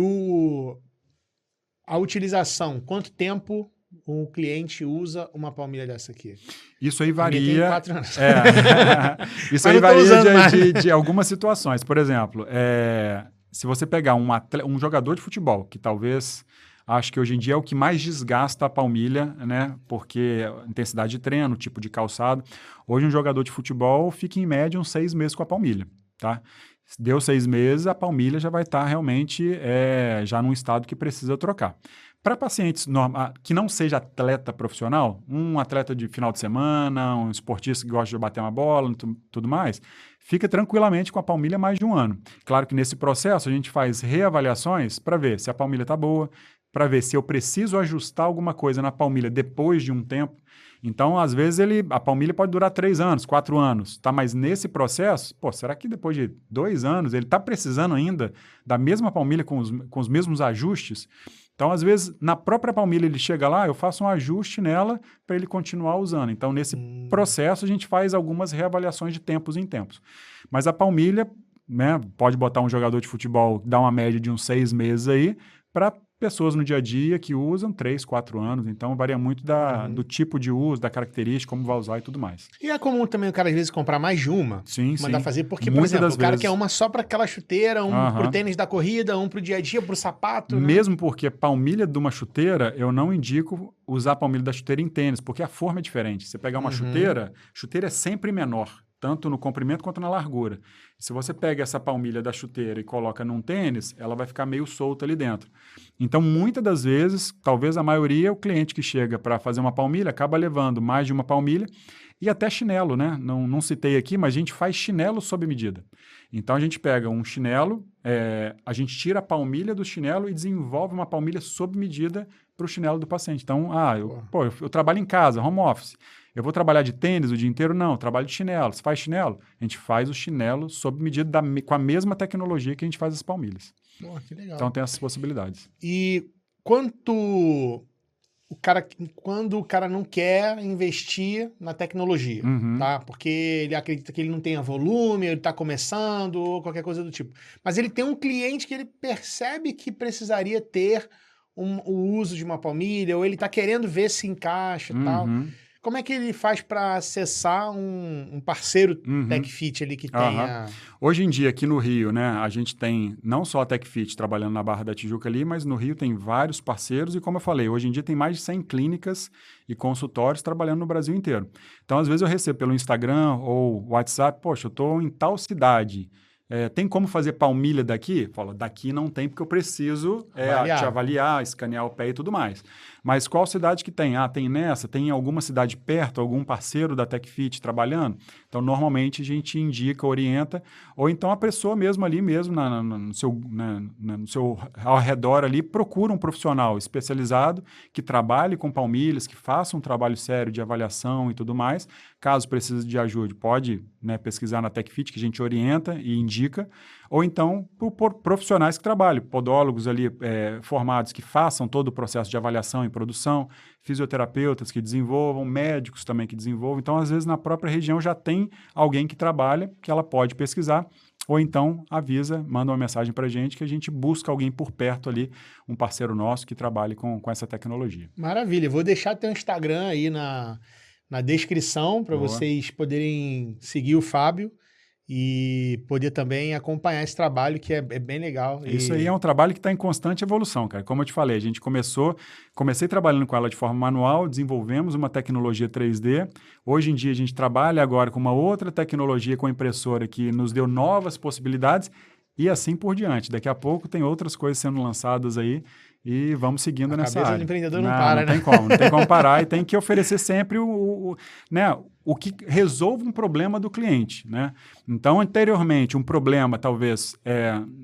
Speaker 1: a utilização, quanto tempo um cliente usa uma palmilha dessa aqui?
Speaker 2: Isso aí varia.
Speaker 1: Tem 4 anos.
Speaker 2: Isso aí varia de algumas situações. Por exemplo, se você pegar um jogador de futebol, que talvez acho que hoje em dia é o que mais desgasta a palmilha, né? Porque a intensidade de treino, o tipo de calçado. Hoje um jogador de futebol fica em média uns 6 meses com a palmilha, tá? Deu 6 meses, a palmilha já vai estar realmente já num estado que precisa trocar. Para pacientes que não seja atleta profissional, um atleta de final de semana, um esportista que gosta de bater uma bola, tudo mais, fica tranquilamente com a palmilha mais de 1 ano. Claro que nesse processo a gente faz reavaliações para ver se a palmilha está boa, para ver se eu preciso ajustar alguma coisa na palmilha depois de um tempo. Então, às vezes, a palmilha pode durar 3 anos, 4 anos, tá? Mas nesse processo, será que depois de 2 anos ele está precisando ainda da mesma palmilha com os mesmos ajustes? Então, às vezes, na própria palmilha ele chega lá, eu faço um ajuste nela para ele continuar usando. Então, nesse processo, a gente faz algumas reavaliações de tempos em tempos. Mas a palmilha, né, pode botar um jogador de futebol, dar uma média de uns 6 meses aí, para pessoas no dia a dia que usam 3, 4 anos. Então, varia muito do tipo de uso, da característica, como vai usar e tudo mais.
Speaker 1: E é comum também o cara, às vezes, comprar mais de uma.
Speaker 2: Sim,
Speaker 1: mandar
Speaker 2: sim.
Speaker 1: fazer, porque, por
Speaker 2: Muitas
Speaker 1: exemplo,
Speaker 2: das
Speaker 1: o cara
Speaker 2: vezes.
Speaker 1: quer uma só para aquela chuteira, pro tênis da corrida, pro dia a dia, pro sapato.
Speaker 2: Mesmo porque palmilha de uma chuteira, eu não indico usar a palmilha da chuteira em tênis, porque a forma é diferente. Você pegar uma chuteira é sempre menor, tanto no comprimento quanto na largura. Se você pega essa palmilha da chuteira e coloca num tênis, ela vai ficar meio solta ali dentro. Então, muitas das vezes, talvez a maioria, o cliente que chega para fazer uma palmilha acaba levando mais de uma palmilha e até chinelo, né? Não citei aqui, mas a gente faz chinelo sob medida. Então, a gente pega um chinelo, a gente tira a palmilha do chinelo e desenvolve uma palmilha sob medida para o chinelo do paciente. Então, eu trabalho em casa, home office. Eu vou trabalhar de tênis o dia inteiro? Não, eu trabalho de chinelo. Você faz chinelo? A gente faz o chinelo sob medida com a mesma tecnologia que a gente faz as palmilhas.
Speaker 1: Pô, que legal.
Speaker 2: Então tem essas possibilidades.
Speaker 1: E quando o cara não quer investir na tecnologia, tá? Porque ele acredita que ele não tenha volume, ele está começando, ou qualquer coisa do tipo. Mas ele tem um cliente que ele percebe que precisaria ter o uso de uma palmilha, ou ele está querendo ver se encaixa e tal. Como é que ele faz para acessar um parceiro TechFit ali que tenha...
Speaker 2: Hoje em dia, aqui no Rio, né, a gente tem não só a TechFit trabalhando na Barra da Tijuca ali, mas no Rio tem vários parceiros e, como eu falei, hoje em dia tem mais de 100 clínicas e consultórios trabalhando no Brasil inteiro. Então, às vezes eu recebo pelo Instagram ou WhatsApp, poxa, eu estou em tal cidade, tem como fazer palmilha daqui? Fala, daqui não tem porque eu preciso te avaliar, escanear o pé e tudo mais. Mas qual cidade que tem? Tem nessa? Tem alguma cidade perto, algum parceiro da TechFit trabalhando? Então, normalmente, a gente indica, orienta, ou então a pessoa mesmo ali, mesmo no seu ao redor ali, procura um profissional especializado que trabalhe com palmilhas, que faça um trabalho sério de avaliação e tudo mais. Caso precise de ajuda, pode pesquisar na TechFit, que a gente orienta e indica, ou então por profissionais que trabalham, podólogos ali formados que façam todo o processo de avaliação e produção, fisioterapeutas que desenvolvam, médicos também que desenvolvam. Então, às vezes, na própria região já tem alguém que trabalha, que ela pode pesquisar, ou então avisa, manda uma mensagem para a gente que a gente busca alguém por perto ali, um parceiro nosso que trabalhe com essa tecnologia.
Speaker 1: Maravilha. Vou deixar teu Instagram aí na descrição para vocês poderem seguir o Fábio e poder também acompanhar esse trabalho que é bem legal.
Speaker 2: Isso aí é um trabalho que está em constante evolução, cara. Como eu te falei, a gente comecei trabalhando com ela de forma manual, desenvolvemos uma tecnologia 3D. Hoje em dia a gente trabalha agora com uma outra tecnologia com impressora que nos deu novas possibilidades e assim por diante. Daqui a pouco tem outras coisas sendo lançadas aí e vamos seguindo nessa área. A cabeça do
Speaker 1: empreendedor não para,
Speaker 2: né? Não tem como parar e tem que oferecer sempre o que resolve um problema do cliente, né? Então, anteriormente, um problema, talvez,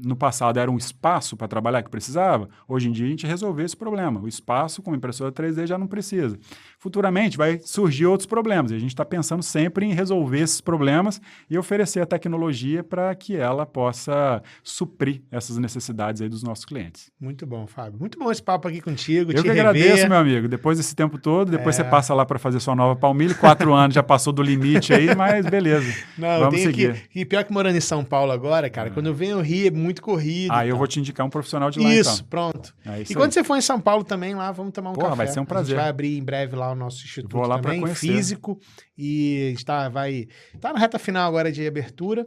Speaker 2: no passado, era um espaço para trabalhar que precisava. Hoje em dia, a gente resolveu esse problema. O espaço com impressora 3D já não precisa. Futuramente, vai surgir outros problemas. E a gente está pensando sempre em resolver esses problemas e oferecer a tecnologia para que ela possa suprir essas necessidades aí dos nossos clientes.
Speaker 1: Muito bom, Fábio. Muito bom esse papo aqui contigo.
Speaker 2: Eu que agradeço, meu amigo. Depois desse tempo todo, depois você passa lá para fazer sua nova palmilha. 4 anos já passou do limite aí, mas beleza.
Speaker 1: Não, vamos seguir. E pior que morando em São Paulo agora, cara, quando eu venho ao Rio é muito corrido.
Speaker 2: Eu vou te indicar um profissional de lá,
Speaker 1: Isso,
Speaker 2: então.
Speaker 1: Pronto.
Speaker 2: Isso
Speaker 1: e quando você for em São Paulo também, lá, vamos tomar um café.
Speaker 2: Vai ser um prazer.
Speaker 1: A gente vai abrir em breve lá o nosso instituto
Speaker 2: vou lá
Speaker 1: também, físico. E tá na reta final agora de abertura.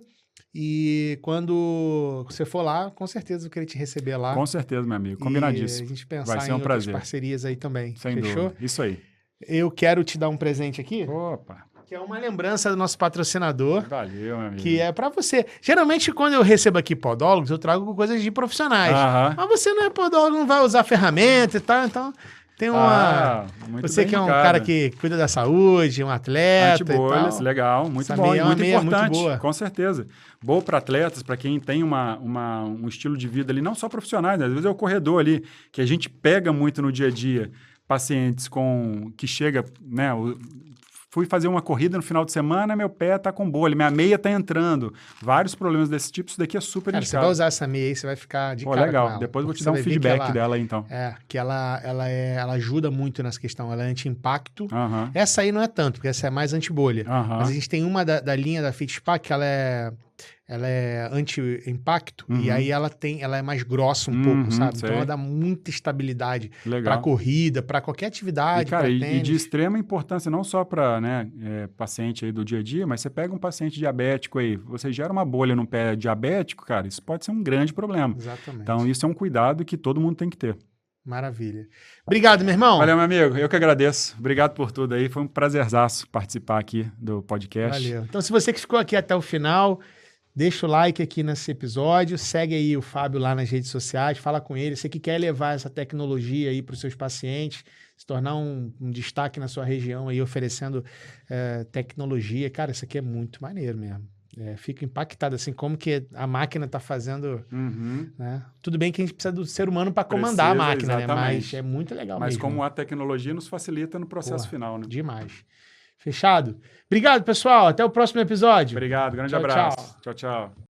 Speaker 1: E quando você for lá, com certeza eu queria te receber lá.
Speaker 2: Com certeza, meu amigo. Combinadíssimo.
Speaker 1: E a gente pensar
Speaker 2: vai ser
Speaker 1: em
Speaker 2: outras
Speaker 1: prazer. Parcerias aí também.
Speaker 2: Sem
Speaker 1: Fechou?
Speaker 2: dúvida. Isso aí.
Speaker 1: Eu quero te dar um presente aqui.
Speaker 2: Opa!
Speaker 1: Que é uma lembrança do nosso patrocinador.
Speaker 2: Valeu, meu amigo.
Speaker 1: Que é pra você. Geralmente, quando eu recebo aqui podólogos, eu trago coisas de profissionais. Mas você não é podólogo, não vai usar ferramenta e tal, então... Tem uma... você que é um cara que cuida da saúde, um atleta
Speaker 2: Antibolhas, legal, muito bom, muito importante,
Speaker 1: muito boa.
Speaker 2: Com certeza. Boa para atletas, para quem tem um estilo de vida ali, não só profissionais, né? Às vezes é o corredor ali, que a gente pega muito no dia a dia, pacientes que chega, né... Fui fazer uma corrida no final de semana, meu pé tá com bolha, minha meia tá entrando. Vários problemas desse tipo, isso daqui é super indicado.
Speaker 1: Você vai usar essa meia aí, você vai ficar de cara
Speaker 2: legal.
Speaker 1: com ela.
Speaker 2: Depois eu vou te dar um feedback dela aí, então.
Speaker 1: Que ela ajuda muito nessa questão, ela é anti-impacto. Essa aí não é tanto, porque essa é mais anti-bolha. Mas a gente tem uma da linha da FitSpa, que ela ela é anti-impacto e aí ela é mais grossa um pouco, sabe?
Speaker 2: Sei.
Speaker 1: Então ela dá muita estabilidade para
Speaker 2: Legal.
Speaker 1: corrida, para qualquer atividade, para
Speaker 2: E
Speaker 1: tênis.
Speaker 2: de extrema importância, não só para paciente aí do dia a dia, mas você pega um paciente diabético aí, você gera uma bolha no pé diabético, cara, isso pode ser um grande problema.
Speaker 1: Exatamente.
Speaker 2: Então, isso é um cuidado que todo mundo tem que ter.
Speaker 1: Maravilha. Obrigado, meu irmão.
Speaker 2: Valeu, meu amigo. Eu que agradeço. Obrigado por tudo aí. Foi um prazerzaço participar aqui do podcast.
Speaker 1: Valeu. Então, se você que ficou aqui até o final, deixa o like aqui nesse episódio, segue aí o Fábio lá nas redes sociais, fala com ele. Você que quer levar essa tecnologia aí para os seus pacientes, se tornar um destaque na sua região aí, oferecendo tecnologia. Cara, isso aqui é muito maneiro mesmo. Fico impactado, assim, como que a máquina está fazendo, né? Tudo bem que a gente precisa do ser humano para comandar a máquina, né? Mas é muito legal mesmo.
Speaker 2: Mas como a tecnologia nos facilita no processo final, né?
Speaker 1: Demais. Fechado? Obrigado, pessoal. Até o próximo episódio.
Speaker 2: Obrigado. Grande abraço. Tchau, tchau.